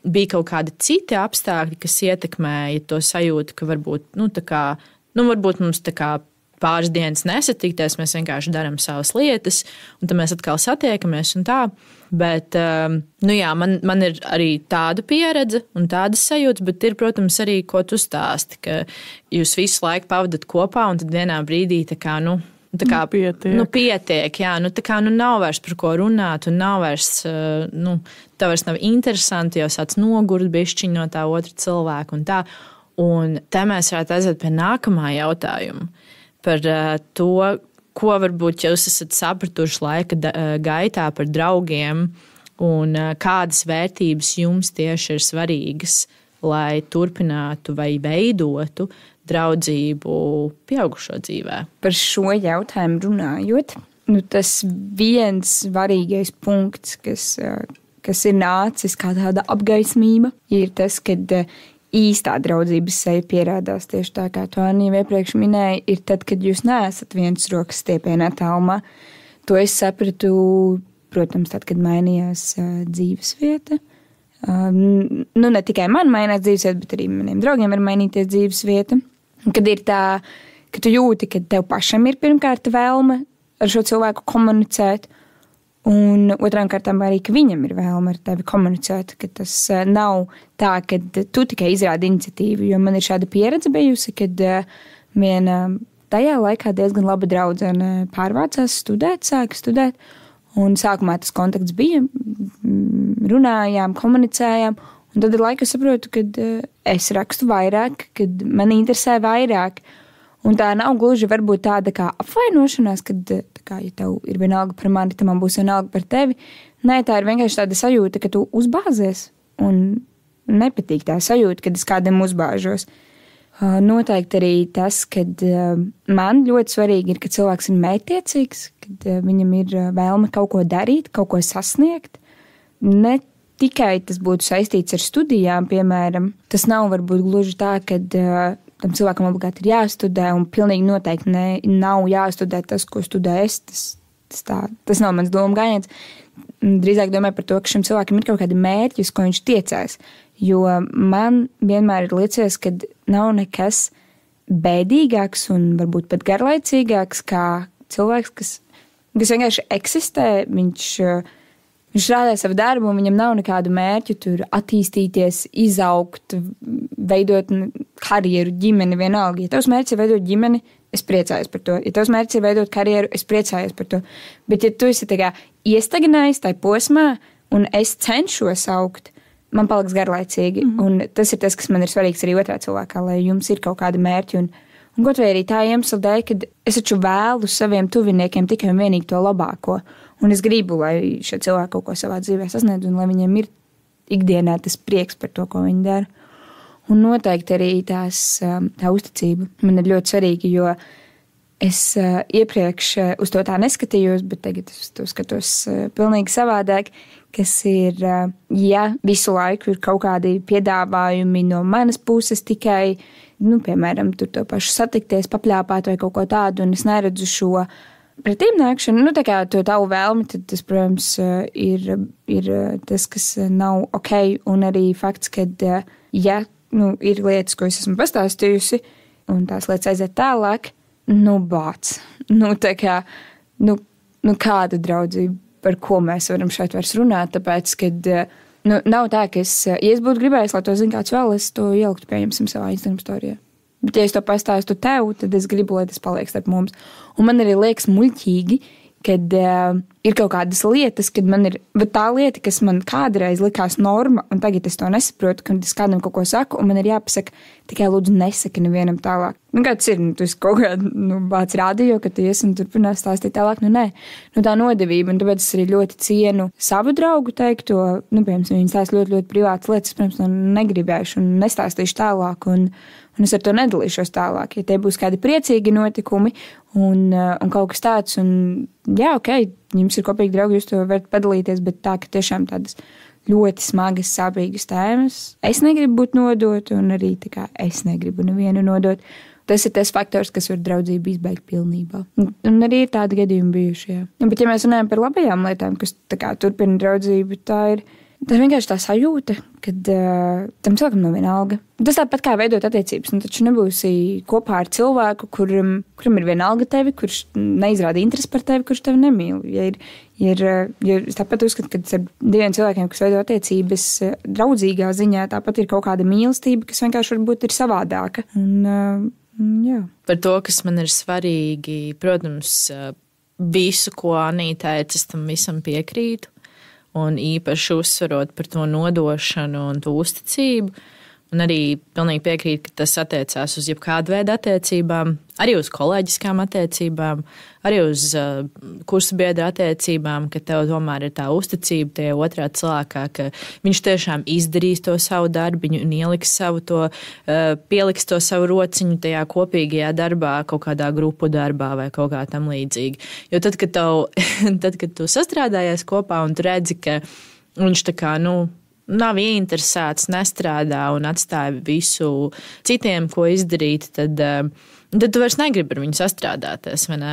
bija kaut kādi citi apstākļi, kas ietekmēja to sajūtu, ka varbūt, varbūt mums tā kā pāris dienas nesatikties, mēs vienkārši darām savas lietas, un tad mēs atkal satiekamies un tā. Bet, man ir arī tāda pieredze un tādas sajūtas, bet ir, protams, arī, ko tu stāsti, ka jūs visu laiku pavadat kopā, un tad vienā brīdī pietiek, jā, nav vairs par ko runāt, un nav vairs, tā vairs nav interesanti, jau sāc nogurt bišķiņ no tā otra cilvēka un tā. Un te mēs varētu aiziet pie nākamā jautājuma par to, ko varbūt jūs esat sapratuši laika gaitā par draugiem un kādas vērtības jums tieši ir svarīgas, lai turpinātu vai veidotu draudzību pieaugušo dzīvē. Par šo jautājumu runājot, tas viens svarīgais punkts, kas ir nācis kā tāda apgaismība, ir tas, kad īstā draudzības seja pierādās tieši tā, kā tu, Anni, jau iepriekš minēji, ir tad, kad jūs neesat viens rokas stiepienā attālumā. To es sapratu, protams, tad, kad mainījās dzīvesvieta. Ne tikai man mainās dzīvesvieta, bet arī maniem draugiem var mainīties dzīvesvieta. Kad ir tā, ka tu jūti, ka tev pašam ir pirmkārt vēlme ar šo cilvēku komunicēt, un otrām kārtām arī, ka viņam ir vēlme ar tevi komunicēt, ka tas nav tā, ka tu tikai izrādi iniciatīvu, jo man ir šāda pieredze bijusi, kad viena tajā laikā diezgan laba draudzene pārvācās sāka studēt, un sākumā tas kontakts bija, runājām, komunicējām, un tad ar laiku saprotu, ka es rakstu vairāk, kad man interesē vairāk. Un tā nav gluži varbūt tāda kā apvainošanās, kad, ja tev ir vienalga par mani, tad man būs vienalga par tevi. Nē, tā ir vienkārši tāda sajūta, ka tu uzbāzies, un nepatīk tā sajūta, kad es kādam uzbāžos. Noteikti arī tas, kad man ļoti svarīgi ir, ka cilvēks ir mērķtiecīgs, kad viņam ir vēlme kaut ko darīt, kaut ko sasniegt. Ne tikai tas būtu saistīts ar studijām, piemēram. Tas nav varbūt gluži tā, kad tam cilvēkam obligāti ir jāstudē, un pilnīgi noteikti nav jāstudē tas, ko studē es. Tas nav mans doma gājiens. Drīzāk domāju par to, ka šim cilvēkam ir kaut kādi mērķi, uz ko viņš tiecās. Jo man vienmēr ir liecies, ka nav nekas bēdīgāks un varbūt pat garlaicīgāks kā cilvēks, kas vienkārši eksistē, viņš strādā savu darbu, un viņam nav nekādu mērķu tur attīstīties, izaugt, veidot karjeru, ģimeni, vienalga. Ja tavs mērķis ir veidot ģimeni, es priecājos par to. Ja tavs mērķis ir veidot karjeru, es priecājos par to. Bet ja tu esi tā kā iestagnējis tajā posmā, un es cenšos augt, man paliks garlaicīgi. Un tas ir tas, kas man ir svarīgs arī otrā cilvēkā, lai jums ir kaut kādi mērķi. Un kaut vai arī tā iemesla dēļ, kad es taču vēlu saviem tuviniekiem tikai un vienīgi to labāko. Un es gribu, lai šie cilvēki kaut ko savā dzīvē sasniedz, un lai viņiem ir ikdienā tas prieks par to, ko viņi dara. Un noteikti arī tā uzticība man ir ļoti svarīga, jo es iepriekš uz to tā neskatījos, bet tagad es to skatos pilnīgi savādāk, kas ir, ja visu laiku ir kaut kādi piedāvājumi no manas puses tikai, piemēram, tur to pašu satikties, papļāpāt vai kaut ko tādu, un es neredzu šo pretīm nākšanu, tā kā to tavu vēlmi, tad tas, protams, ir tas, kas nav ok, un arī fakts, ka, ja, ir lietas, ko es esmu pastāstījusi, un tās lietas aiziet tālāk, bāc. Tā kā, kāda draudzība, par ko mēs varam šeit vairs runāt, tāpēc, kad, nav tā, ka ja es būtu gribējis, lai to zina kāds vēl, es to ieliktu, pieņemsim, savā Instagram storijā. Bet, ja es to pastāstu tev, tad es gribu, lai tas paliek starp mums. Un man arī liekas muļķīgi, kad ir kaut kādas lietas, kad man ir tā lieta, kas man kādreiz likās norma, un tagad es to nesaprotu, kad es kādam kaut ko saku, un man ir jāpasaka, tikai lūdzu nesaki nevienam tālāk. Kāds ir, tu esi kaut kādā bāc rādījo, ka tu iesi un turpinās stāstīt tālāk, nē. Tā nodevība, un tāpēc es arī ļoti cienu savu draugu teikto, piemēram, viņi stāst ļoti, ļoti privātas lietas, protams, negribējuši un nestāstīšu tālāk, un es ar to nedalīšos tālāk. Ja tie būs kādi priecīgi notikumi un kaut kas tāds, un jā, ok, jums ir kopīgi draugi, jūs to varat padalīties, bet tā, ka tiešām tādas ļoti smagas, sāpīgas tēmas es negribu būt nodot, un arī tā kā es negribu nevienu nodot. Tas ir tas faktors, kas var draudzību izbeigt pilnībā. Un arī ir tādi gadījumi bijuši, jā. Bet ja mēs runājam par labajām lietām, kas tā kā turpina draudzību, tā ir vienkārši tā sajūta, kad tam cilvēkam nav vienalga. Tas tāpat kā veidot attiecības. Taču nebūsi kopā ar cilvēku, kuram ir vienalga tevi, kurš neizrāda interesi par tevi, kurš tevi nemīl. Ja es tāpat uzskatu, ka ar diviem cilvēkiem, kas veido attiecības draudzīgā ziņā, tāpat ir kaut kāda mīlestība, kas vienkārši varbūt ir savādāka. Jā. Par to, kas man ir svarīgi, protams, visu, ko Anīte teica, es tam visam piekrītu. Un īpaši uzsverot par to nodošanu un to uzticību. Un arī pilnīgi piekrīt, ka tas attiecās uz jebkādu veidu attiecībām, arī uz kolēģiskām attiecībām, arī uz kursu biedru attiecībām, ka tev tomēr ir tā uzticība tajā otrā cilvēkā, ka viņš tiešām izdarīs to savu darbiņu un ieliks pieliks to savu rociņu tajā kopīgajā darbā, kaut kādā grupu darbā vai kaut kā tam līdzīgi. Jo tad, kad tu sastrādājies kopā un tu redzi, ka viņš tā kā, nav ieinteresēts, nestrādā un atstāja visu citiem, ko izdarīt, tad tu vairs negribi ar viņu sastrādāties, vai ne?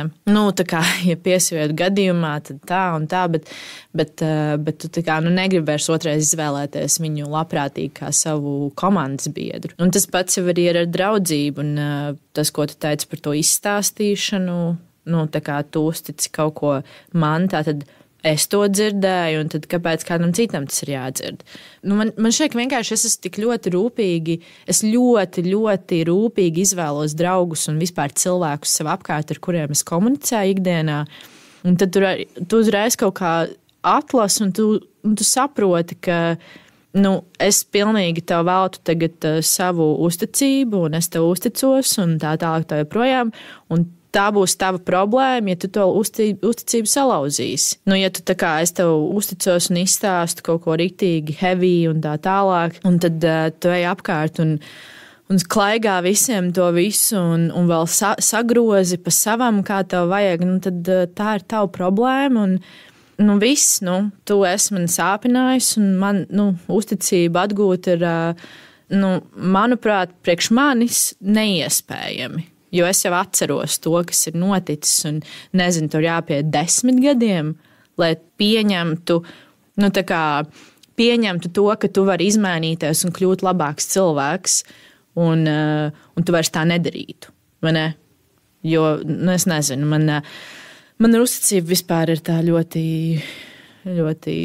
Tā kā, ja piesavietu gadījumā, tad tā un tā, bet tu tā kā, negribi vairs otrais izvēlēties viņu labprātīgi kā savu komandas biedru. Un tas pats jau arī ir ar draudzību, un tas, ko tu teici par to izstāstīšanu, tā kā tu uztici kaut ko man, tātad es to dzirdēju, un tad kāpēc kādam citam tas ir jādzird? Man šķiet, ka vienkārši es esmu tik ļoti rūpīgi, es ļoti, ļoti rūpīgi izvēlos draugus un vispār cilvēkus sev apkārt, ar kuriem es komunicēju ikdienā. Un tad tu uzreiz kaut kā atlasi, un tu saproti, ka es pilnīgi tev veltu tagad savu uzticību, un es tev uzticos, un tā tālāk tā joprojām, un tā būs tava problēma, ja tu to uzticību salauzīsi. Ja tu tā kā es tev uzticos un izstāstu kaut ko riktīgi heavy un tā tālāk, un tad tu ej apkārt un klaigā visiem to visu un vēl sagrozi pa savam, kā tev vajag, tad tā ir tava problēma un viss, tu esi man sāpinājis un man, uzticību atgūt ir, manuprāt, priekš manis neiespējami. Jo es jau atceros to, kas ir noticis, un nezinu, tur jāpiet 10 gadiem, lai pieņemtu to, ka tu vari izmainīties un kļūt labāks cilvēks, un tu vairs tā nedarītu, vai ne? Jo, es nezinu, man uzticība vispār ir tā ļoti, ļoti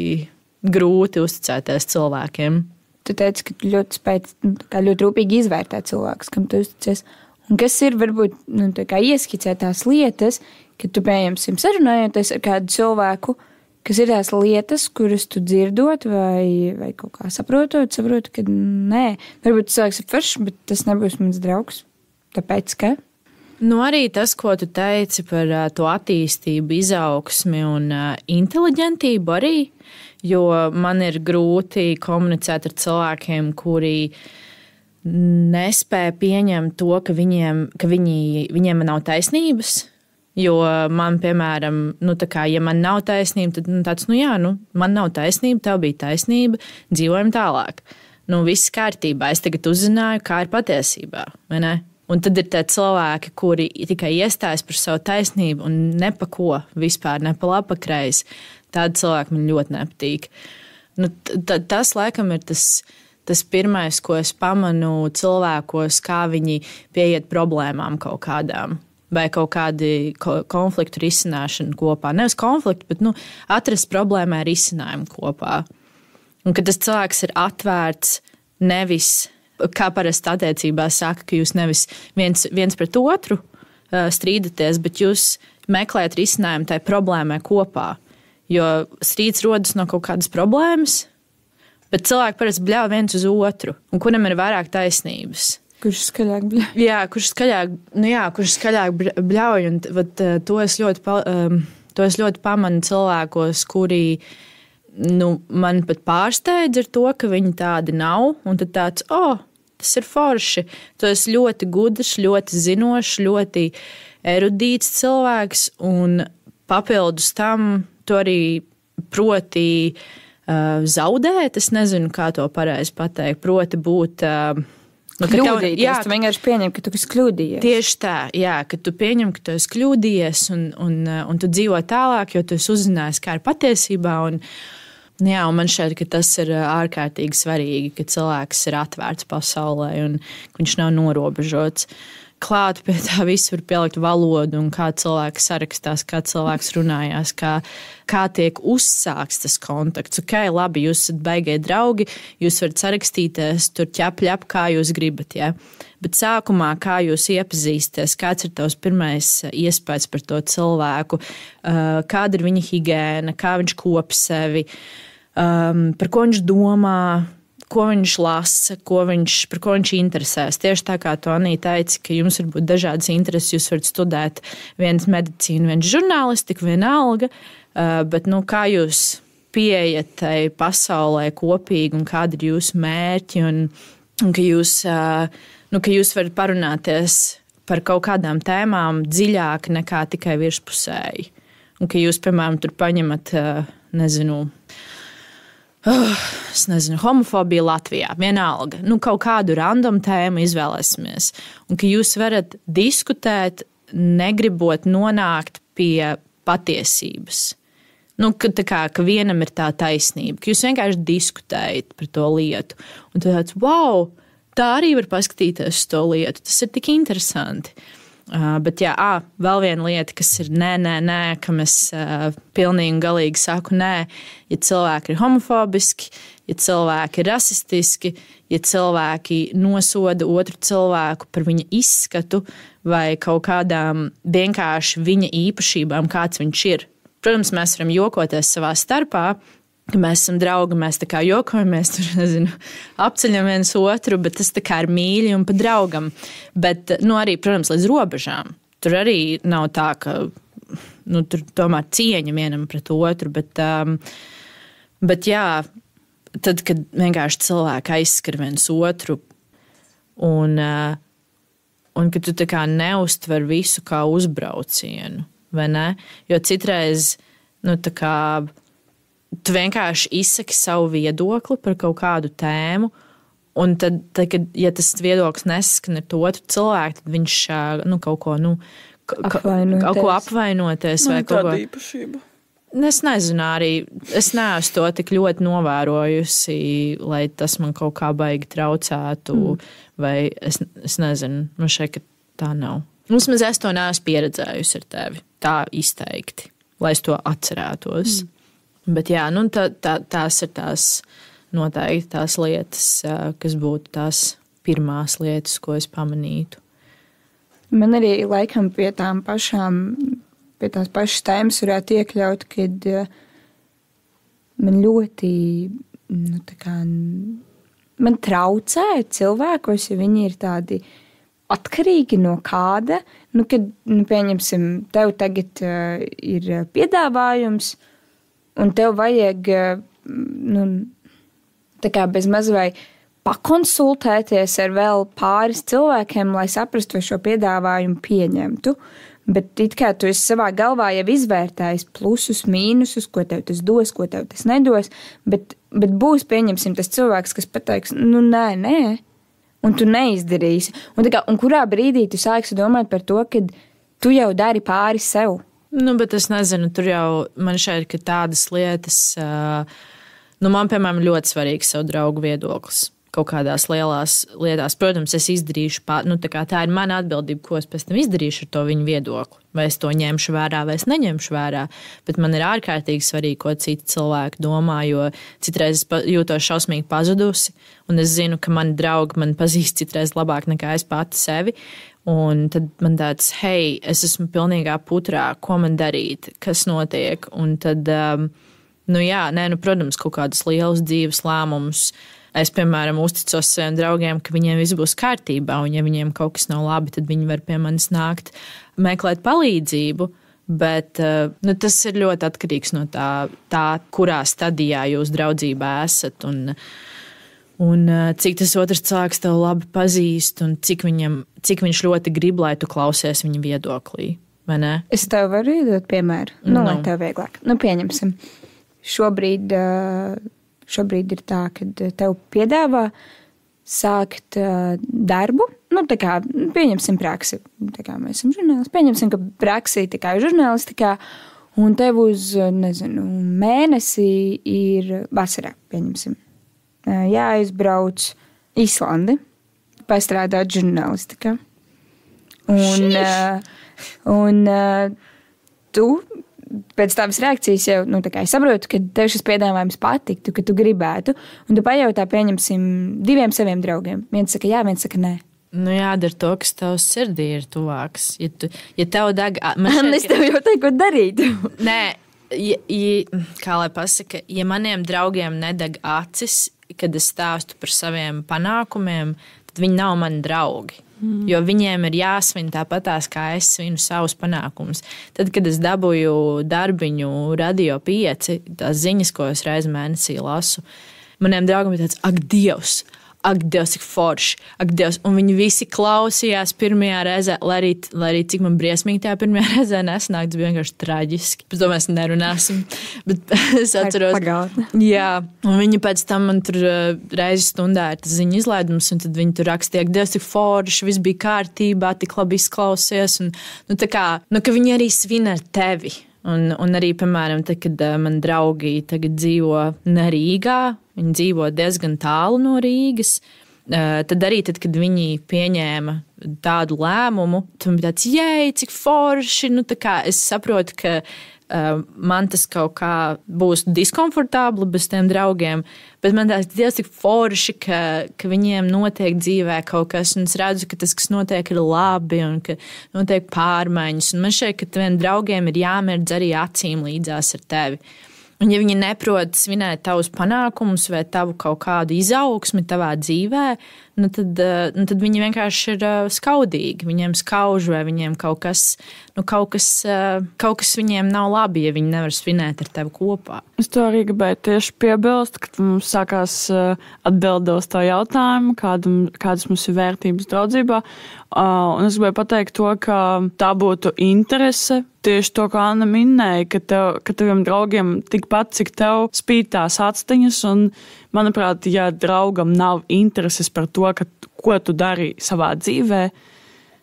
grūti uzticēties cilvēkiem. Tu teici, ka tu ļoti rūpīgi izvērtē cilvēkus, kam tu uzticies. Un kas ir varbūt ieskicēt tās lietas, ka tu, pieņemsim, sarunājoties ar kādu cilvēku, kas ir tās lietas, kuras tu dzirdot vai kaut kā saprotot, ka nē, varbūt cilvēks ir foršs, bet tas nebūs mans draugs. Tāpēc, ka? Arī tas, ko tu teici par to attīstību, izaugsmi un inteliģentību arī, jo man ir grūti komunicēt ar cilvēkiem, kuri nespēja pieņemt to, ka viņiem nav taisnības. Jo man, piemēram, ja man nav taisnība, tad tāds, man nav taisnība, tev bija taisnība, dzīvojam tālāk. Viss kārtībā, es tagad uzzināju, kā ir patiesībā, vai ne? Un tad ir tie cilvēki, kuri tikai iestājas par savu taisnību un nepako vispār, ne pa labi, pa kreisi. Tādi cilvēki man ļoti nepatīk. Tas, laikam, ir tas pirmais, ko es pamanu cilvēkos, kā viņi pieiet problēmām kaut kādām. Vai kaut kādi konfliktu risināšanu kopā. Nevis konfliktu, bet atrast problēmai risinājumu kopā. Un kad tas cilvēks ir atvērts nevis, kā parasti attiecībās saka, ka jūs nevis viens pret otru strīdaties, bet jūs meklējat risinājumu tai problēmai kopā. Jo strīds rodas no kaut kādas problēmas, bet cilvēki parasti bļauj viens uz otru, un kuram ir vairāk taisnības. Kurš skaļāk bļauj? Jā, kurš skaļāk bļauj, un to es ļoti pamanu cilvēkos, kuri man pat pārsteidz ar to, ka viņi tādi nav, un tad tāds, tas ir forši. Tu esi ļoti gudrs, ļoti zinošs, ļoti erudīts cilvēks, un papildus tam tu arī proti zaudēt, es nezinu, kā to pareizi pateikt, proti būt... Kļūdīties, tu vienkārši pieņem, ka tu esi kļūdījies. Tieši tā, jā, ka tu pieņem, ka tu esi kļūdījies un tu dzīvo tālāk, jo tu esi uzzinājis, kā ir patiesībā. Un man šķiet, ka tas ir ārkārtīgi svarīgi, ka cilvēks ir atvērts pasaulē un viņš nav norobežots. Klāt pie tā visu var pielikt valodu un kā cilvēks sarakstās, kā cilvēks runājās, kā tiek uzsākts tas kontakts. Ok, labi, jūs esat baigie draugi, jūs varat sarakstīties, tur ķep, kā jūs gribat, ja? Bet sākumā, kā jūs iepazīsties, kāds ir tavs pirmais iespējas par to cilvēku, kāda ir viņa higiēna, kā viņš kop sevi, par ko viņš domā, ko viņš lasa, par ko viņš interesēs. Tieši tā kā tu, Anīte, teici, ka jums var būt dažādas intereses, jūs varat studēt viens medicīnu, viens žurnālistiku, vienalga, bet kā jūs pieejat tai pasaulē kopīgi un kādi ir jūsu mērķi un ka jūs varat parunāties par kaut kādām tēmām dziļāk nekā tikai virspusēji. Un ka jūs, piemēram, tur paņemat, homofobija Latvijā, vienalga. Kaut kādu random tēmu izvēlēsimies. Un ka jūs varat diskutēt, negribot nonākt pie patiesības. Ka vienam ir tā taisnība, ka jūs vienkārši diskutējat par to lietu. Un tad tāds, wow, tā arī var paskatīties uz to lietu. Tas ir tik interesanti. Bet jā, vēl viena lieta, kas ir nē, kam es pilnīgi un galīgi saku nē, ja cilvēki ir homofobiski, ja cilvēki ir rasistiski, ja cilvēki nosoda otru cilvēku par viņa izskatu vai kaut kādām vienkārši viņa īpašībām, kāds viņš ir. Protams, mēs varam jokoties savā starpā, ka mēs esam draugi, mēs tā kā jokojamies, tur, apceļam viens otru, bet tas tā kā ir mīļi un pa draugam. Bet, arī, protams, līdz robežām. Tur arī nav tā, ka, tur tomēr cieņa vienam pret otru, bet jā, tad, kad vienkārši cilvēki aizskar viens otru un ka tu tā kā neuztver visu kā uzbraucienu, vai ne? Jo citreiz, tā kā tu vienkārši izsaki savu viedokli par kaut kādu tēmu, un tad kad, ja tas viedoklis nesaskan ar to otru cilvēku, tad viņš kaut ko apvainoties. Vai kaut ko īpašība. Es nezinu arī, es neesmu to tik ļoti novērojusi, lai tas man kaut kā baigi traucētu, vai es nezinu, šeit, ka tā nav. Vismaz es to neesmu pieredzējusi ar tevi, tā izteikti, lai es to atcerētos. Bet jā, tās ir tās noteikti tās lietas, kas būtu tās pirmās lietas, ko es pamanītu. Man arī laikam pie tās pašas tēmas varētu iekļaut, kad man ļoti, man traucē cilvēkos, ja viņi ir tādi atkarīgi no kāda, kad, pieņemsim, tev tagad ir piedāvājums, un tev vajag, tā kā bez maz vai pakonsultēties ar vēl pāris cilvēkiem, lai saprastu, vai šo piedāvājumu pieņemtu. Bet it kā tu esi savā galvā jau izvērtējis plusus, mīnusus, ko tev tas dos, ko tev tas nedos, bet būs, pieņemsim, tas cilvēks, kas pateiks, nē, un tu neizdarīsi. Un kurā brīdī tu sāksi domāt par to, ka tu jau dari pāri sev? Bet es nezinu, tur jau man šeit ir tādas lietas, man, piemēram, ļoti svarīgs savu draugu viedoklis. Kaut kādās lielās lietās. Protams, es izdarīšu tā ir mana atbildība, ko es pēc tam izdarīšu ar to viņu viedokli. Vai es to ņemšu vērā, vai es neņemšu vērā. Bet man ir ārkārtīgi svarīgi, ko citi cilvēki domā, jo citreiz es jūtos šausmīgi pazudusi, un es zinu, ka mani draugi man pazīst citreiz labāk nekā es pati sevi. Un tad man tāds, hei, es esmu pilnīgā putrā, ko man darīt, kas notiek. Un tad, protams, kaut kādas lielas dzīves lēmumus. Es, piemēram, uzticos saviem draugiem, ka viņiem viss būs kārtībā, un ja viņiem kaut kas nav labi, tad viņi var pie manis nākt meklēt palīdzību. Bet tas ir ļoti atkarīgs no tā, kurā stadijā jūs draudzībā esat, un cik tas otrs cilvēks tev labi pazīst, un cik viņš ļoti grib, lai tu klausies viņa viedoklī, vai ne? Es tev varu iedot piemēru, lai tev vieglāk. Pieņemsim, Šobrīd ir tā, ka tev piedāvā sākt darbu. Pieņemsim praksi. Mēs esam žurnālisti. Pieņemsim, ka praksī ir žurnālistikā, un tev uz, mēnesi ir vasarā, pieņemsim. Jāizbrauc Īslandi, pastrādāt žurnālistikā. Un tu pēc tavas reakcijas jau saprotu, ka tev šis piedāvājums patiktu, ka tu gribētu, un tu pajautā, pieņemsim, 2 saviem draugiem. Viens saka jā, viens saka nē. Jādara to, kas tev sirdī ir tuvāks. Ja tev deg... Es tev jau teiktu, ko darīt. Nē, kā lai pasaka, ja maniem draugiem nedeg acis, kad es stāstu par saviem panākumiem, tad viņi nav mani draugi. Jo viņiem ir jāsvin tāpatās, kā es svinu savus panākumus. Tad, kad es dabūju darbiņu Radio 5, tās ziņas, ko es reizi mēnesī lasu, maniem draugiem ir tāds, ak, Dievs, cik forši, ak, Dievs. Un viņi visi klausījās pirmajā reizē, lai arī cik man briesmīgi tajā pirmajā reizē nesnāk, tas bija vienkārši traģiski. Par to mēs nerunāsim. Bet es atceros, jā, un viņi pēc tam man tur reizi stundā ir tas ziņu izlaidums, un tad viņi tur rakstīja, ak, Dievs, cik forši, viss bija kārtībā, tik labi izklausies, un ka viņi arī svin ar tevi. Un arī, piemēram, tad, kad man draugi tagad dzīvo ne Rīgā, viņi dzīvo diezgan tālu no Rīgas, tad arī, kad viņi pieņēma tādu lēmumu, tad bija tāds, jei, cik forši, es saprotu, ka man tas kaut kā būs diskomfortabli bez tiem draugiem, bet man tāds, Dievs, cik forši, ka viņiem notiek dzīvē kaut kas, un es redzu, ka tas, kas notiek, ir labi, un ka notiek pārmaiņas, un man šeit, ka taviem draugiem ir jāmerdz arī acīm līdzās ar tevi. Un ja viņi neprot svinēt tavus panākumus vai tavu kaut kādu izaugsmi tavā dzīvē, tad viņi vienkārši ir skaudīgi. Viņiem skauž vai viņiem kaut kas viņiem nav labi, ja viņi nevar svinēt ar tevi kopā. Es to arī gribēju tieši piebilst, kad mums sākās atbildēt uz tā jautājumu, kādas mums ir vērtības draudzībā. Un es gribēju pateikt to, ka tā būtu interese. Tieši to, kā Anna minēja, ka taviem draugiem tikpat, cik tev spīd tās atsteņas, un, manuprāt, ja draugam nav intereses par to, ko tu dari savā dzīvē,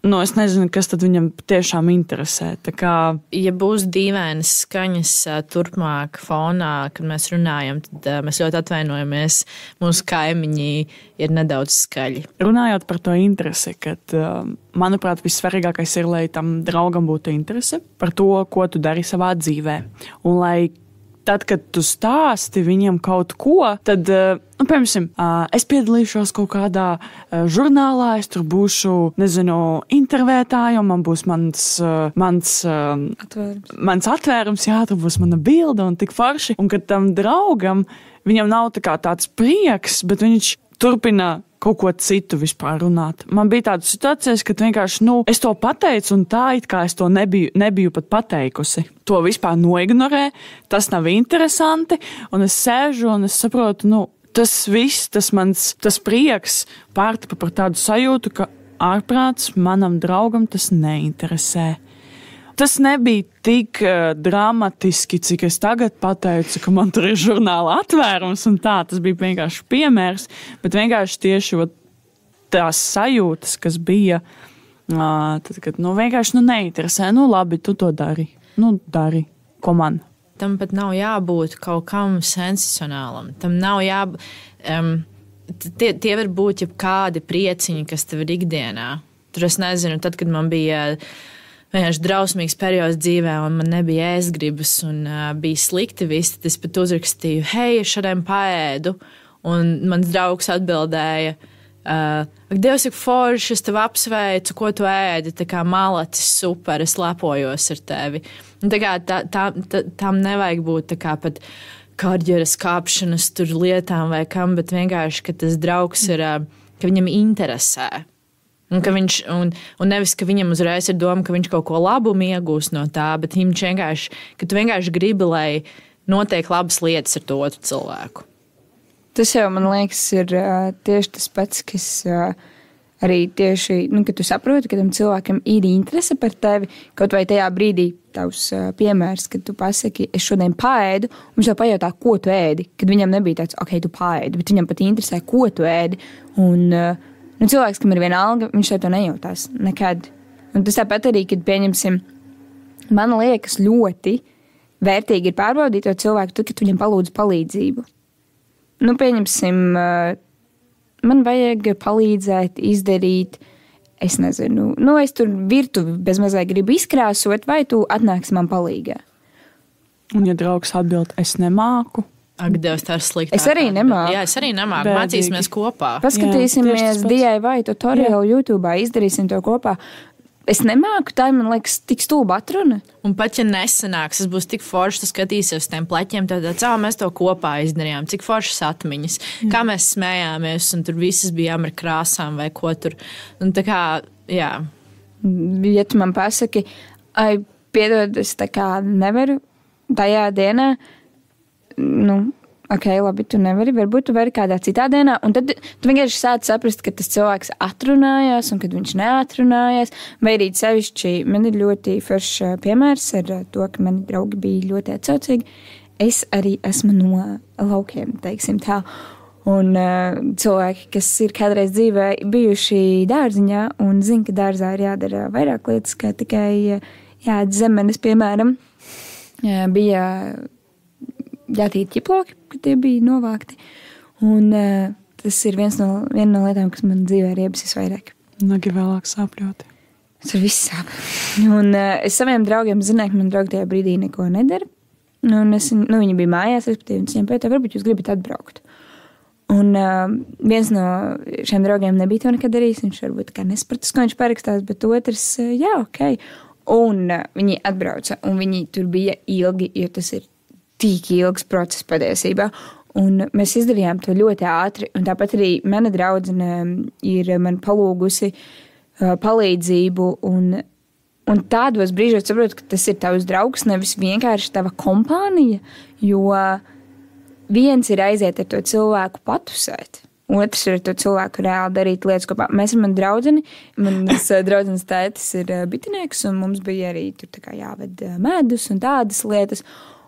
es nezinu, kas tad viņam tiešām interesē. Ja būs dīvainas skaņas turpmāk fonā, kad mēs runājam, tad mēs ļoti atvainojamies. Mūsu kaimiņi ir nedaudz skaļi. Runājot par to interesi, kad, manuprāt, vissvarīgākais ir, lai tam draugam būtu interese par to, ko tu dari savā dzīvē. Un lai tad, kad tu stāsti viņam kaut ko, tad, piemēram, es piedalīšos kaut kādā žurnālā, es tur būšu, intervētāja, un man būs mans atvērums, jā, tur būs mana bilde un tik forši. Un kad tam draugam, viņam nav tāds prieks, bet viņš turpina kaut ko citu vispār runāt. Man bija tādas situācijas, kad vienkārši, es to pateicu, un tā it kā es to nebiju pat pateikusi. To vispār noignorē, tas nav interesanti, un es sēžu un es saprotu, tas viss, tas prieks pārtapa par tādu sajūtu, ka ārprāts manam draugam tas neinteresē. Tas nebija tik dramatiski, cik es tagad pateicu, ka man tur ir žurnāla atvērums un tā. Tas bija vienkārši piemērs, bet vienkārši tieši tās sajūtas, kas bija, tad, kad vienkārši neinteresē. Labi, tu to dari. Dari, ko man. Tam pat nav jābūt kaut kam sensacionālam. Tam nav jābūt. Tie var būt jebkādi prieciņi, kas tev ir ikdienā. Tur es nezinu, tad, kad man bija vienkārši drausmīgs periods dzīvē, un man nebija ēstgribas, un bija slikti viss, tad es pat uzrakstīju, hei, es šodien paēdu, un mans draugs atbildēja, ak, Dievs, cik forši, es tev apsveicu, ko tu ēdi, tā kā malacis, super, es lepojos ar tevi. Un tā kā tām nevajag būt tā kā pat karjeras kāpšanas tur lietām vai kam, bet vienkārši, ka tas draugs ir, ka viņam interesē. Un nevis, ka viņam uzreiz ir doma, ka viņš kaut ko labumu iegūs no tā, bet ka tu vienkārši gribi, lai notiek labas lietas ar to otru cilvēku. Tas jau, man liekas, ir tieši tas pats, kas arī tieši, ka tu saproti, ka tam cilvēkam ir interese par tevi, kaut vai tajā brīdī tavs piemērs, kad tu pasaki, es šodien paēdu, un viņš jau pajautā, ko tu ēdi, kad viņam nebija tāds, ok, tu paēdi, bet viņam pat interesē, ko tu ēdi, un cilvēks, kam ir viena alga, viņš to nejautās nekad. Un tas tāpat arī, kad pieņemsim, man liekas ļoti vērtīgi ir pārbaudīt to cilvēku, tad, kad viņam palūdz palīdzību. Pieņemsim, man vajag palīdzēt, izdarīt, es nezinu, es tur virtuvi bezmazliet gribu izkrāsot, vai tu atnāksi man palīgā. Un ja draugs atbild, es nemāku. Ak, Dievs, tā ir slikti. Es arī nemāku. Jā, es arī nemāku. Mācīsimies kopā. Paskatīsimies DIY tutoriālu YouTube, izdarīsim to kopā. Es nemāku, tā man liekas tik stulba atruna. Un pat, ja nesanāks, tas būs tik forši, tu skatīsies uz tiem pleķiem, tad mēs to kopā izdarījām. Cik foršas atmiņas, kā mēs smējāmies, un tur visas bijām ar krāsām vai ko tur. Un tā kā, jā. Ja tu man pasaki, piedod, es tā kā nevaru tajā dienā, ok, labi, tu nevari, varbūt tu vari kādā citā dienā, un tad tu vienkārši sāc saprast, ka tas cilvēks atrunājās, un kad viņš neatrunājās, vai arī sevišķi, man ir ļoti foršs piemērs ar to, ka mani draugi bija ļoti atsaucīgi. Es arī esmu no laukiem, teiksim tā, un cilvēki, kas ir kādreiz dzīvē bijuši dārziņā, un zina, ka dārzā ir jādara vairāk lietas, kā tikai jāēd zemenes, piemēram, bija jātīra ķiploki, kad tie bija novākti. Un tas ir viena no lietām, kas man dzīvē ir iebisis vairāk. Nagi vēlāk sāpļoti. Tur viss sāp. Un es saviem draugiem zināju, ka man draugi tajā brīdī neko nedara. Un viņi bija mājās, respektīvi, un viņiem pētā, varbūt jūs gribat atbraukt. Un viens no šiem draugiem nebija to nekad darījis. Viņš varbūt kā nespratis, ko viņš parakstās, bet otrs, jā, ok. Un viņi atbrauca, un viņi tur bija ilgi, jo tas ir tik ilgs process patiesībā. Un mēs izdarījām to ļoti ātri. Un tāpat arī mana draudzene ir man palūgusi palīdzību. Un tādos brīžos saprotu, ka tas ir tavs draugs, nevis vienkārši tava kompānija. Jo viens ir aiziet ar to cilvēku patusēt. Otrs ir ar to cilvēku reāli darīt lietas kopā. Mēs ar mani draudzeni, manas draudzenes tētis ir bitinieks, un mums bija arī tur tā kā jāved medus un tādas lietas.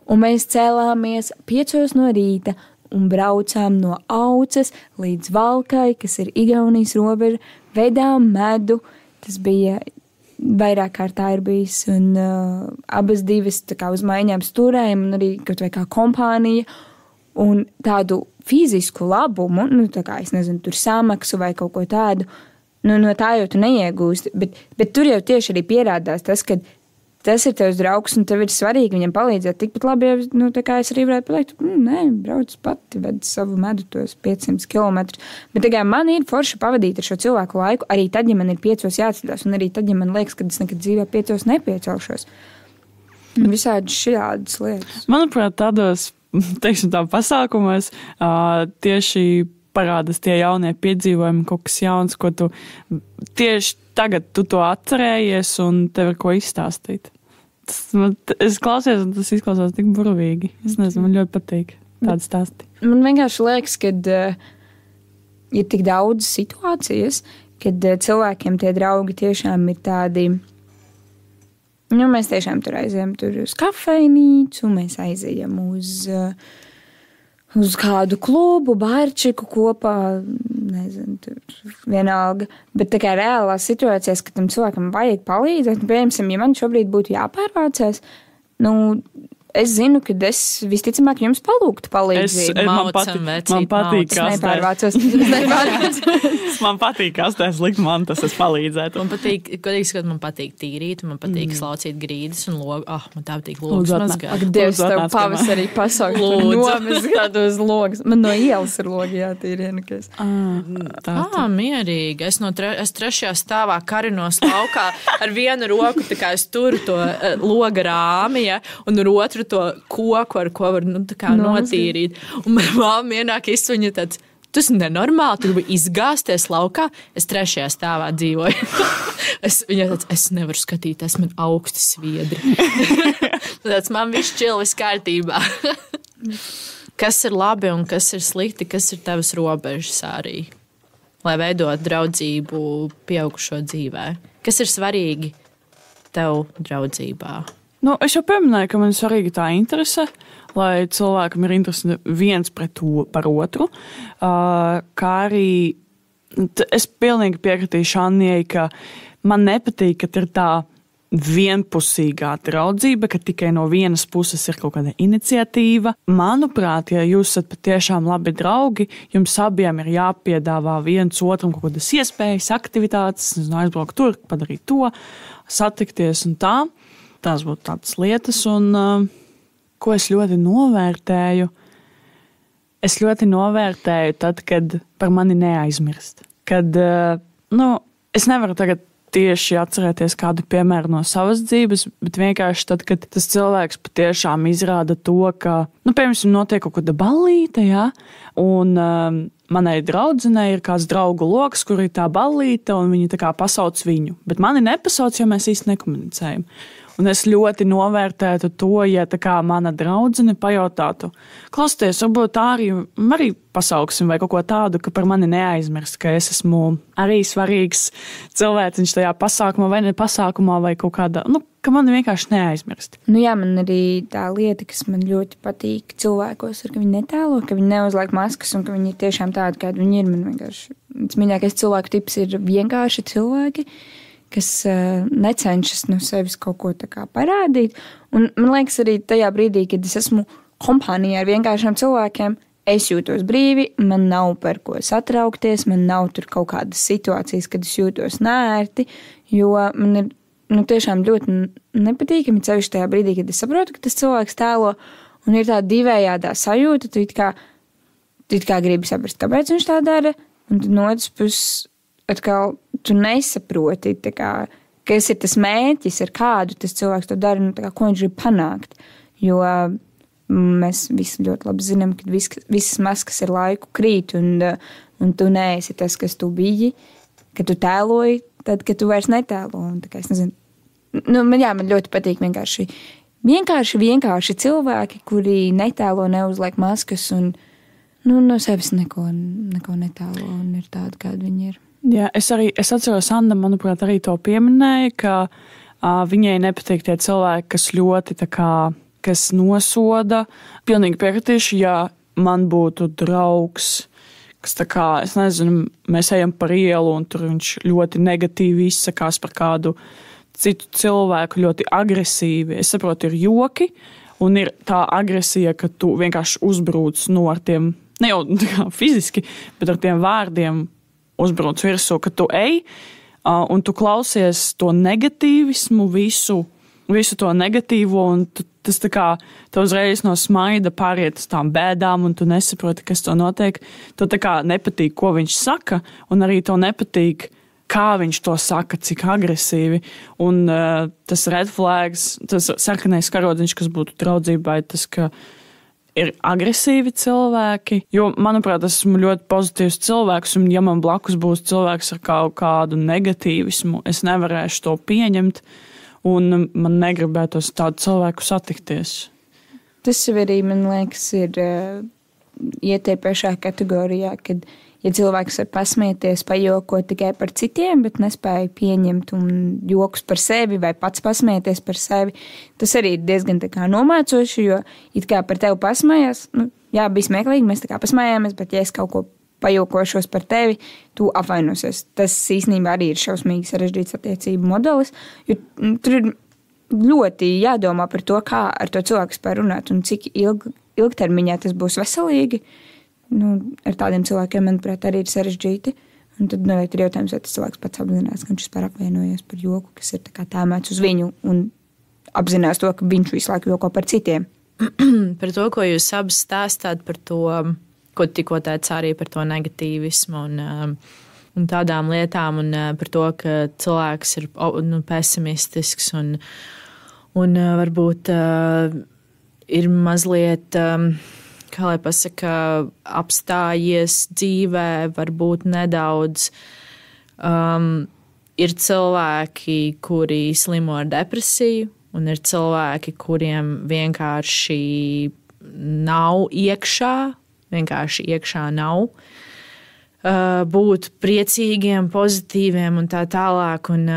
Un mēs cēlāmies 5 no rīta un braucām no Auces līdz Valkai, kas ir Igaunijas robeža, vedām medu. Tas bija vairāk kārt tā ir bijis, un abas divas tā kā uz maiņām stūrējām, un arī kaut vai kā kompānija. Un tādu fizisku labumu, tā kā, es nezinu, tur samaksu vai kaut ko tādu, no tā jau tu neiegūsti. Bet tur jau tieši arī pierādās tas, ka tas ir tavs draugs, un tev ir svarīgi viņam palīdzēt. Tikpat labi, ja tā kā es arī varētu pateikt, nē, brauc pati, ved savu medu tos 500 kilometrus. Bet tā kā man ir forši pavadīt ar šo cilvēku laiku, arī tad, ja man ir 5 jāceļās, un arī tad, ja man liekas, ka es nekad dzīvē 5 nepiecelšos. Visādi šādas lietas. Manuprāt, tādos, teiksim tā, pasākumos tieši parādās tie jaunie piedzīvojumi, kaut kas jauns, ko tu tieši tagad tu to atcerējies un tev ir ko izstāstīt. Es klausījos, un tas izklausās tik burvīgi. Es nezinu, man ļoti patīk. tādi stāsti. Man vienkārši liekas, ka ir tik daudz situācijas, kad cilvēkiem tie draugi tiešām ir tādi. Mēs tiešām tur aizējam uz kafejnīcu, mēs aizējam uz kādu klubu, bārčiku kopā, nezinu, tur vienalga. Bet tā kā reālās situācijās, kad tam cilvēkam vajag palīdzēt, piemēram, ja man šobrīd būtu jāpārvācās, es zinu, ka es visticamāk jums palūgtu palīdzību. Man patīk, es nepārvācos. Man patīk, kas tas likt man, tas es palīdzētu. Man patīk, godīgi sakot, man patīk tīrīt, man patīk slaucīt grīdas un logu. Man tā patīk logus mazgāt. Ak, Dievs, tev pavasarī pasaukt, nomazgāt uz logus. Man no ielas ir logi jātīrien. Mierīgi. Es trešajā stāvā karinos laukā ar vienu roku, tā kā es turu to loga rāmi, un ar otru to koku, ar ko var notīrīt. Un man māma ienāk izsuņa tāds, tas ir nenormāli, tu gribi izgāzties laukā. Es trešajā stāvā dzīvoju. Viņa tāds, es nevaru skatīties, man augsti sviedri. Tāds, man viss čil, viss kārtībā. Kas ir labi un kas ir slikti, kas ir tavas robežas arī, lai veidot draudzību pieaugušo dzīvē? Kas ir svarīgi tev draudzībā? Es jau pieminēju, ka man ir svarīga tā interese, lai cilvēkam ir interese viens par otru. Kā arī es pilnīgi piekritīšu Annijai, ka man nepatīk, ka ir tā vienpusīgā draudzība, ka tikai no vienas puses ir kaut kāda iniciatīva. Manuprāt, ja jūs esat patiešām labi draugi, jums abiem ir jāpiedāvā viens otram kaut kādas iespējas, aktivitātes, aizbraukt tur, padarīt to, satikties un tā. Tās būtu tādas lietas, un ko es ļoti novērtēju. Es ļoti novērtēju tad, kad par mani neaizmirst. Kad, es nevaru tagad tieši atcerēties kādu piemēru no savas dzīves, bet vienkārši tad, kad tas cilvēks patiešām izrāda to, ka, piemēram, notiek kaut kāda ballīte, ja, un manai draudzenei ir kāds draugu loks, kur ir tā ballīte, un viņi tā kā pasauc viņu. Bet mani nepasauc, jo mēs īsti nekomunicējam. Un es ļoti novērtētu to, ja tā kā mana draudzene pajautātu, klausieties, varbūt arī pasauksim vai kaut ko tādu, ka par mani neaizmirst, ka es esmu arī svarīgs cilvēciņš tajā pasākumā vai ne pasākumā vai kaut kādā, ka mani vienkārši neaizmirst. Jā, man arī tā lieta, kas man ļoti patīk cilvēkos, ir, ka viņi netēlo, ka viņi neuzliek maskas un ka viņi ir tiešām tādi, kādi viņi ir. Man vienkārši, mīļākais cilvēku tips ir vienkārši cilvēki, kas necenšas no sevis kaut ko tā kā parādīt. Un man liekas arī tajā brīdī, kad es esmu kompānijā ar vienkāršiem cilvēkiem, es jūtos brīvi, man nav par ko satraukties, man nav tur kaut kādas situācijas, kad es jūtos neērti, jo man ir tiešām ļoti nepatīkami cevišķi tajā brīdī, kad es saprotu, ka tas cilvēks tēlo, un ir tā divējādā sajūta, tu it kā gribi saprast, kāpēc viņš tā dara, un tu no otras puses atkal tu nesaproti, kas ir tas mērķis, ar kādu tas cilvēks to dara, ko viņš grib panākt. Jo mēs visi ļoti labi zinām, ka visas maskas ir laiku krīt, un tu neesi tas, kas tu biji, ka tu tēloji, tad, kad tu vairs netēlo. Un, es nezinu, man ļoti patīk vienkārši cilvēki, kuri netēlo, neuzliek maskas un no sevis neko netēlo un ir tādi, kādi viņi ir. Jā, es atceros, Anna, manuprāt, arī to pieminēja, ka viņai nepatīk tie cilvēki, kas ļoti kas nosoda. Pilnīgi piekritīšu, ja man būtu draugs, kas es nezinu, mēs ejam par ielu un tur viņš ļoti negatīvi izsakās par kādu citu cilvēku, ļoti agresīvi. Es saprotu, ir joki un ir tā agresija, ka tu vienkārši uzbrūc ar tiem, ne jau fiziski, bet ar tiem vārdiem, uzbrauc virsū, ka tu ej un tu klausies to negatīvismu, visu to negatīvo, un tas tev uzreiz no smaida pāriet uz tām bēdām, un tu nesaproti, kas to notiek. Tev nepatīk, ko viņš saka, un arī tev nepatīk, kā viņš to saka, cik agresīvi. Un tas red flags, tas sarkanais karodziņš, kas būtu draudzībai, tas, ka ir agresīvi cilvēki, jo, manuprāt, es esmu ļoti pozitīvs cilvēks, un ja man blakus būs cilvēks ar kaut kādu negatīvismu, es nevarēšu to pieņemt, un man negribētos tādu cilvēku satikties. tas arī, man liekas, ir ieteipēšā kategorijā, kad ja cilvēks var pasmieties, pajokot tikai par citiem, bet nespēja pieņemt un jokus par sevi vai pats pasmieties par sevi, tas arī ir diezgan tā kā nomācoši, jo it kā par tevi pasmējās, jā, bija smieklīgi, mēs tā kā pasmējāmies, bet ja es kaut ko pajokošos par tevi, tu apvainosies. Tas īstenībā arī ir šausmīgi sarežģīts attiecību modelis, jo tur ir ļoti jādomā par to, kā ar to cilvēku spēj runāt un cik ilgtermiņā tas būs veselīgi. Ar tādiem cilvēkiem, manuprāt, arī ir sarežģīti. Un tad ir jautājums, vai tas cilvēks pats apzinās, ka viņš vispār apvainojies par joku, kas ir tā kā tēmēts uz viņu un apzinās to, ka viņš visu laiku joko par citiem. Par to, ko jūs abas stāstāt, par to, ko tikko teica arī par to negatīvismu un tādām lietām, un par to, ka cilvēks ir pesimistisks un varbūt ir mazliet, kā lai pasaka, apstājies dzīvē, varbūt nedaudz. Ir cilvēki, kuri slimo ar depresiju, un ir cilvēki, kuriem vienkārši nav vienkārši iekšā nav būt priecīgiem, pozitīviem un tā tālāk. Un,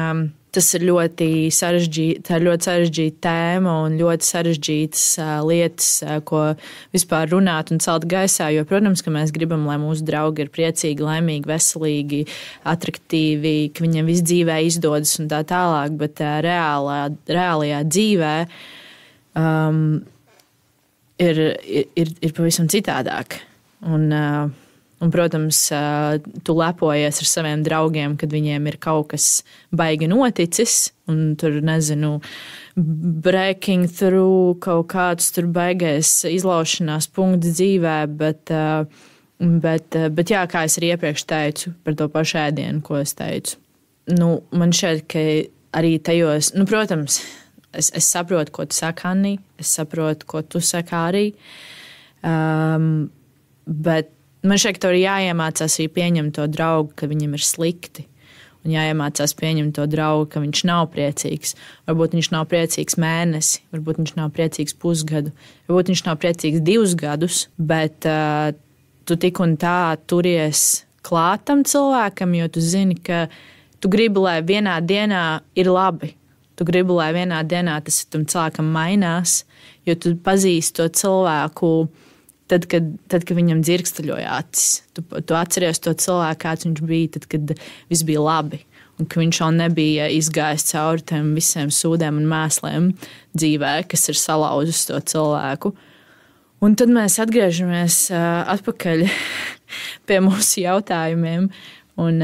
tas ir ļoti sarežģīta tēma un ļoti sarežģītas lietas, ko vispār runāt un celt gaisā. Jo, protams, ka mēs gribam, lai mūsu draugi ir priecīgi, laimīgi, veselīgi, atraktīvi, ka viņiem viss dzīvē izdodas un tā tālāk, bet reālajā dzīvē ir pavisam citādāk. Un, protams, tu lepojies ar saviem draugiem, kad viņiem ir kaut kas baigi noticis, un tur, nezinu, breaking through, kaut kāds tur baigais izlaušanās punkts dzīvē, bet jā, kā es arī iepriekš teicu par to pašu ēdienu, ko es teicu. Man šķiet, ka arī tajos, protams, es saprotu, ko tu saki, Anni, es saprotu, ko tu saki arī, bet man šeit tev ir jāiemācās arī pieņemt to draugu, ka viņam ir slikti. Un jāiemācās pieņemt to draugu, ka viņš nav priecīgs. Varbūt viņš nav priecīgs mēnesi, varbūt viņš nav priecīgs pusgadu, varbūt viņš nav priecīgs 2 gadus, bet tu tik un tā turies klātam cilvēkam, jo tu zini, ka tu gribi, lai vienā dienā ir labi. Tu gribi, lai vienā dienā tas tam cilvēkam mainās, jo tu pazīsti to cilvēku. Tad, kad viņam dzirksteļoja acis, tu atceries to cilvēku, kāds viņš bija, tad, kad viss bija labi. Un ka viņš vēl nebija izgājis cauri tiem visiem sūdiem un mēsliem dzīvē, kas ir salauzis to cilvēku. Un tad mēs atgriežamies atpakaļ pie mūsu jautājumiem. Un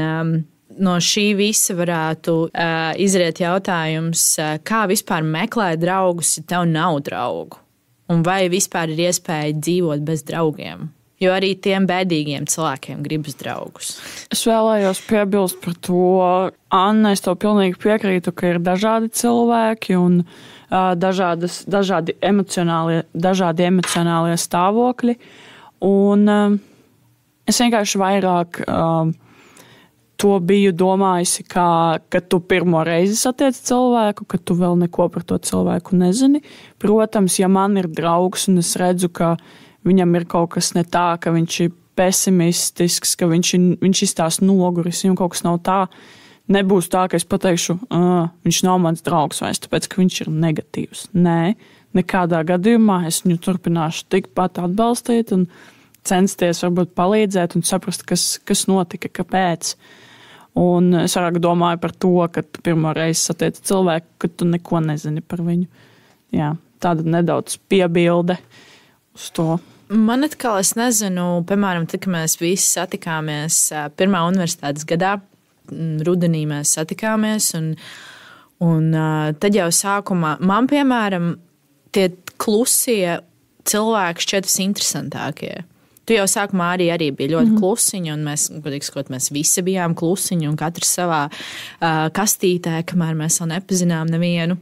no šī visa varētu izriet jautājums, kā vispār meklēt draugus, ja tev nav draugu? Un vai vispār ir iespēja dzīvot bez draugiem? Jo arī tiem bēdīgiem cilvēkiem gribas draugus. Es vēlējos piebilst par to, Anna, es tev pilnīgi piekrītu, ka ir dažādi cilvēki un dažādi emocionālie stāvokļi. Un es vienkārši vairāk to biju domājusi, kad tu pirmo reizi satiec cilvēku, kad tu vēl neko par to cilvēku nezini. Protams, ja man ir draugs un es redzu, ka viņam ir kaut kas ne tā, ka viņš ir pesimistisks, ka viņš izstās noguris, viņam kaut kas nav tā, nebūs tā, ka es pateikšu, viņš nav mans draugs vairs, tāpēc, ka viņš ir negatīvs. Nē, nekādā gadījumā es viņu turpināšu tikpat atbalstīt un censties varbūt palīdzēt un saprast, kas notika, kāpēc. Un es vairāk domāju par to, ka tu pirmo reizi satiec cilvēku, ka tu neko nezini par viņu. Jā, tāda nedaudz piebilde uz to. Man atkal, es nezinu, piemēram, tad, kad mēs visi satikāmies pirmā universitātes gadā, rudenī mēs satikāmies, un tad jau sākumā man, piemēram, tie klusie cilvēki šķiet visinteresantākie. Tu jau sākumā arī bija ļoti klusiņi, un mēs visi bijām klusiņi, un katrs savā kastītē, kamēr mēs vēl nepazinām nevienu.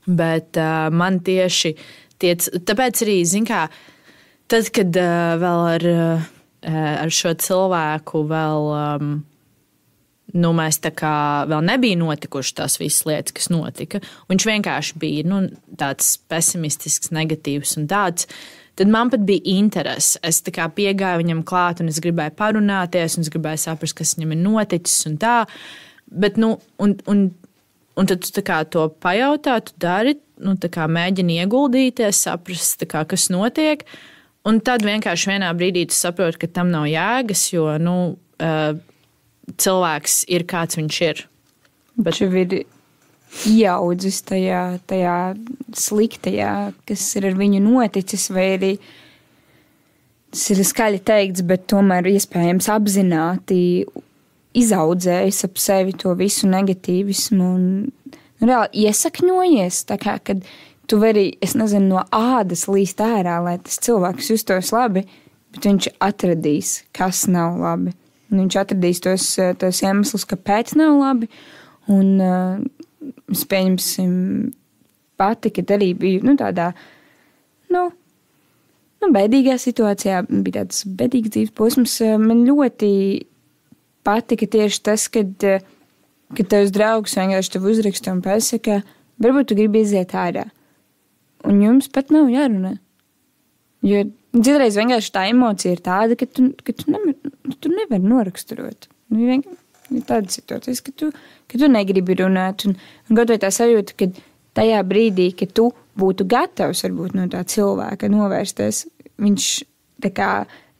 Bet man tieši tāpēc arī, zin kā, tad, kad vēl ar šo cilvēku vēl mēs tā kā vēl nebija notikušas tās visas lietas, kas notika. Viņš vienkārši bija tāds pesimistisks, negatīvs un tāds. Tad man pat bija interese. Es tā kā piegāju viņam klāt, un es gribēju parunāties, un es gribēju saprast, kas viņam ir noticis un tā. Bet, un tad tu tā kā to pajautā, tu dari, tā kā mēģini ieguldīties, saprast, tā kā, kas notiek. Un tad vienkārši vienā brīdī tu saproti, ka tam nav jēgas, jo, cilvēks ir kāds viņš ir. Bet viņš ir iaudzis tajā sliktajā, kas ir ar viņu noticis, vai arī tas ir skaļi teikts, bet tomēr iespējams apzināti izaudzējis ap sevi to visu negatīvismu un reāli iesakņojies, tā kā, kad tu vari, no ādas līst ārā, lai tas cilvēks justos labi, bet viņš atradīs, kas nav labi. Un viņš atradīs tos iemeslus, kāpēc nav labi, un es pieņemsim pati, kad arī biju tādā, bēdīgā situācijā, bija tāds bēdīgs dzīves posms. Man ļoti patika tieši tas, kad tavs draugs vienkārši tev uzraksta un pasaka, varbūt tu gribi iziet ārā. Un jums pat nav jārunā. Jo citreiz vienkārši tā emocija ir tāda, ka tu nevari noraksturot. Ir tāda situācijas, ka tu negribi runāt. Un kaut vai tā sajūta, ka tajā brīdī, kad tu būtu gatavs varbūt no tā cilvēka novērsties, viņš tā kā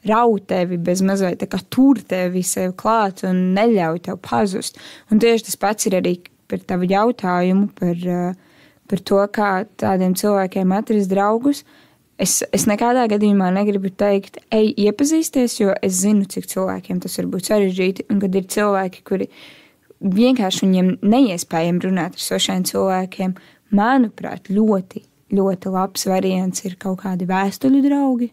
rauj tevi bez mazliet, tā kā tur tevi sev klāt un neļauj tev pazust. Un tieši tas pats ir arī par tavu jautājumu, par to, kā tādiem cilvēkiem atrast draugus. Es nekādā gadījumā negribu teikt, ej, iepazīsties, jo es zinu, cik cilvēkiem tas var būt sarežģīti, un kad ir cilvēki, kuri vienkārši viņiem neiespējami runāt ar svešiem cilvēkiem, manuprāt, ļoti, ļoti labs variants ir kaut kādi vēstuļu draugi.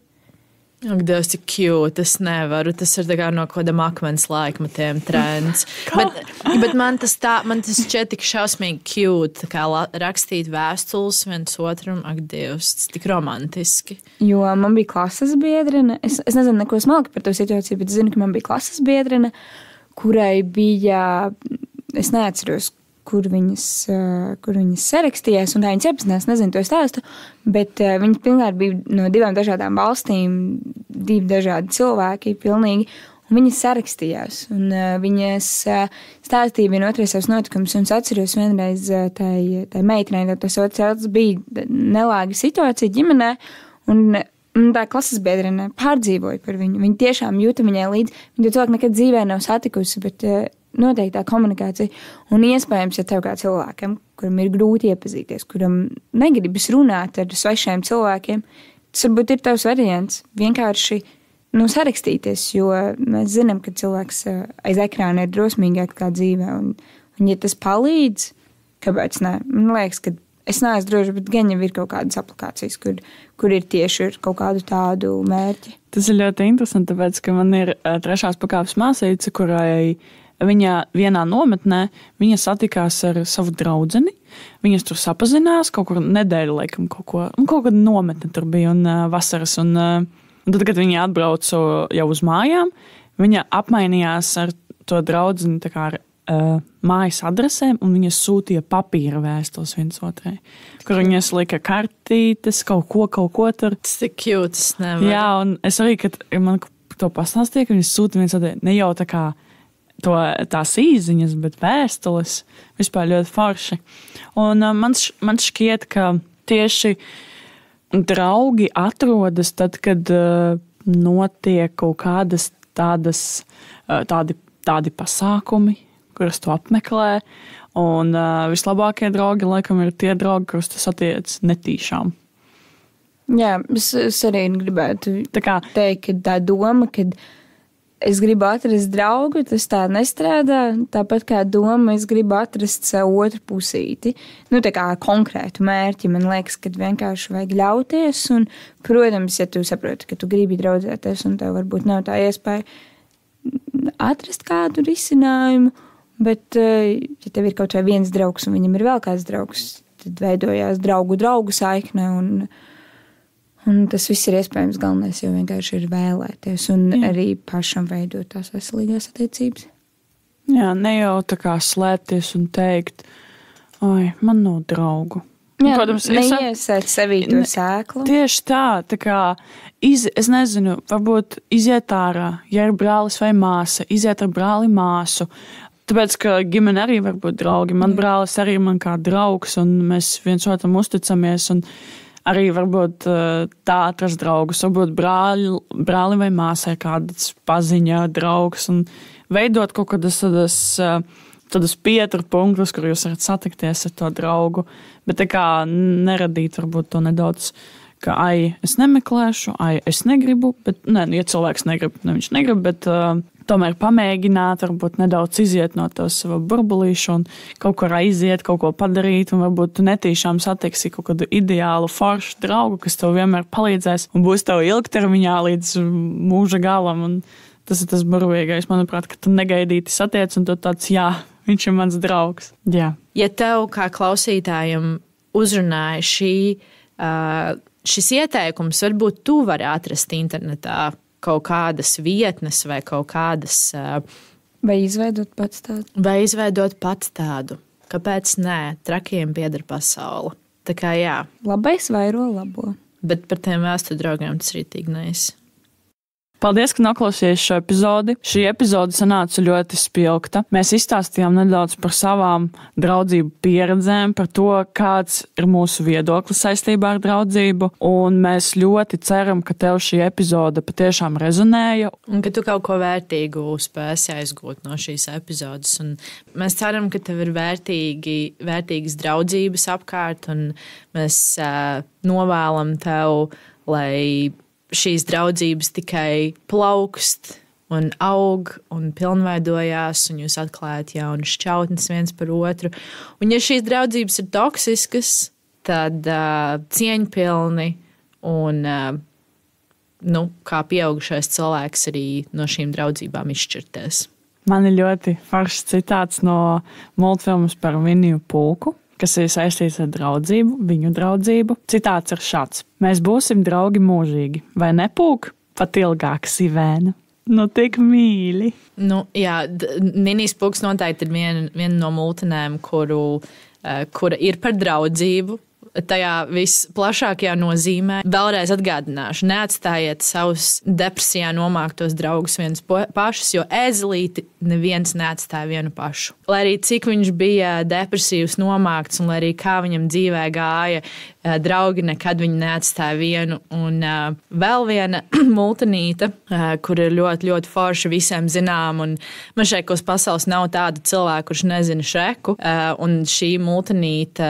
Ak, Dievs, cik cute, es nevaru. Tas ir tā kā no kaut kādam akmens laikmatiem trends. Bet man tas šķiet tik šausmīgi cute, tā kā rakstīt vēstules viens otram. Ak, Dievs, tas tik romantiski. Jo man bija klases biedrene. Es nezinu neko smalki par to situāciju, bet zinu, ka man bija klases biedrene, kurai bija, es neatceros, kur viņas sarakstījās, un kā viņas iepazinās, nezinu to stāstu, bet viņas pilnīgi bija no 2 dažādām valstīm, 2 dažādi cilvēki, pilnīgi, un viņas sarakstījās, un viņas stāstīja vienu otrai savus notikumus, un es atceros vienreiz tai meitenei, tas otrs bija nelāga situācija ģimenē, un tā klases biedrene pārdzīvoja par viņu. Viņa tiešām jūta viņai līdzi, viņa to cilvēku nekad dzīvē nav satikusi, bet noteikti tā komunikācija. Un iespējams, ja tev kā cilvēkam, kuram ir grūti iepazīties, kuram negribas runāt ar svešiem cilvēkiem, tas varbūt ir tavs variants vienkārši sarakstīties, jo mēs zinām, ka cilvēks aiz ekrāna ir drosmīgāk kā dzīvē. Un ja tas palīdz, kāpēc ne? Man liekas, ka es neesmu droši, bet gan jau ir kaut kādas aplikācijas, kur ir tieši ar kaut kādu tādu mērķi. Tas ir ļoti interesanti, tāpēc, ka man ir 3. pakāpes māsīca, kurai viņa vienā nometnē viņa satikās ar savu draudzeni. Viņas tur sapazinās, kaut kur nedēļu, laikam, kaut kāda nometne tur bija un vasaras. Un tad, kad viņa atbrauca jau uz mājām, viņa apmainījās ar to draudzeni tā kā ar mājas adresēm, un viņas sūtīja papīra vēstules viens otrai, kur viņas lika kartītes, kaut ko tur. Tas tik cute, es nevaru. Jā, un es arī, kad man to pastāstīja, ka viņas sūta viens otrai, ne jau tā kā tās īziņas, bet vēstules vispār ļoti forši. Un man šķiet, ka tieši draugi atrodas tad, kad notiek kaut kādas tādi pasākumi, kuras tu apmeklē, un vislabākie draugi, laikam, ir tie draugi, kurus tu satiec netīšām. Jā, es arī gribētu teikt, ka tā doma, kad es gribu atrast draugu, tas tā nestrādā. Tāpat kā doma, es gribu atrast sev otru pusīti. Tā kā konkrētu mērķi. Man liekas, ka vienkārši vajag ļauties. Un, protams, ja tu saproti, ka tu gribi draudzēties un tev varbūt nav tā iespēja atrast kādu risinājumu, bet, ja tev ir kaut vai viens draugs un viņam ir vēl kāds draugs, tad veidojās draugu saikne un tas viss ir iespējams. Galvenais jau vienkārši ir vēlēties un arī pašam veidot tās veselīgās attiecības. Jā, ne jau tā kā slēpties un teikt, oi, man nav draugu. Jā, protams, neiesēt sevī to sēklu. Tieši tā kā, es nezinu, varbūt iziet ārā, ja ir brālis vai māsa, iziet ar brāli māsu. Tāpēc, ka ģimene arī var būt draugi. Man brālis arī man kā draugs, un mēs viens otram uzticamies, un arī varbūt tā atrast draugus. Varbūt brāli vai māsai kāds paziņā draugs, un veidot kaut kādas tādas pietura punktus, kur jūs varat satikties ar to draugu, bet tā kā neradīt varbūt to nedaudz, ka es nemeklēšu, es negribu, bet, ja cilvēks negrib, viņš negrib, bet tomēr pamēģināt, varbūt nedaudz iziet no tā sava burbulīša un kaut kur aiziet, kaut ko padarīt, un varbūt tu netīšām satiksi kaut kādu ideālu foršu draugu, kas tev vienmēr palīdzēs un būs tev ilgtermiņā līdz mūža galam, un tas ir tas burvīgais, manuprāt, ka tu negaidīti satiec, un tu tāds, jā, viņš ir mans draugs. Jā. Ja tev kā klausītājam uzrunāja šis ieteikums, varbūt tu vari atrast internetā kaut kādas vietnes vai kaut kādas... Vai izveidot pats tādu. Kāpēc nē? Trakiem pieder pasaule. Tā kā jā. Labais vairo labo. Bet par tiem vēstu draugiem tas rītīgi neis. Paldies, ka noklausījāties šo epizodi. Šī epizode sanāca ļoti spilgta. Mēs izstāstījām nedaudz par savām draudzību pieredzēm, par to, kāds ir mūsu viedoklis saistībā ar draudzību, un mēs ļoti ceram, ka tev šī epizode patiešām rezonēja. Un ka tu kaut ko vērtīgu spēsi aizgūt no šīs epizodes. Un mēs ceram, ka tev ir vērtīgas draudzības apkārt, un mēs novēlam tev, lai šīs draudzības tikai plaukst un aug un pilnveidojās, un jūs atklājat jaunas šķautnes viens par otru. Un ja šīs draudzības ir toksiskas, tad cieņpilni un kā pieaugušais cilvēks arī no šīm draudzībām izšķirties. Man ir ļoti foršs citāts no multfilmas par Viniju Pulku, kas ir saistīts ar draudzību, viņu draudzību. Citāts ir šāds. Mēs būsim draugi mūžīgi, vai ne, Pulk? Pat ilgāk, Sivēna. Nu, tik mīļi. Jā, Ninijas Pulks noteikti ir viena no multinēm, kura ir par draudzību. Tajā visplašākajā nozīmē. Vēlreiz atgādināšu, neatstājiet savus depresijā nomāktos draugus viens pašus, jo ēzelīti neviens neatstāja vienu pašu. Lai arī cik viņš bija depresīvs nomākts un lai arī kā viņam dzīvē gāja, draugi nekad viņu neatstāja vienu. Un vēl viena multinīta, kur ir ļoti, ļoti forša visiem zinām, un man šeit uz pasaules nav tāda cilvēka, kurš nezina Šreku, un šī multinīta,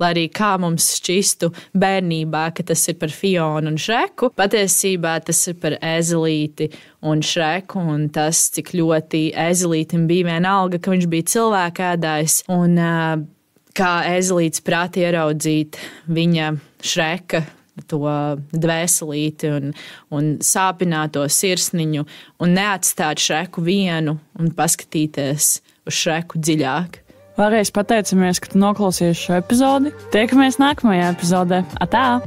lai arī kā mums šķistu bērnībā, ka tas ir par Fionu un Šreku, patiesībā tas ir par ēzelīti un Šreku, un tas, cik ļoti ēzelītim bija vienalga, ka viņš bija cilvēkēdājs, un kā ēzelītis prāti ieraudzīt viņa Šreka to dvēselīti un sāpināto sirsniņu, un neatstāt Šreku vienu un paskatīties uz Šreku dziļāk. Vēlreiz pateicamies, ka tu noklausījies šo epizodi. Tiekamies nākamajā epizodē. Atā!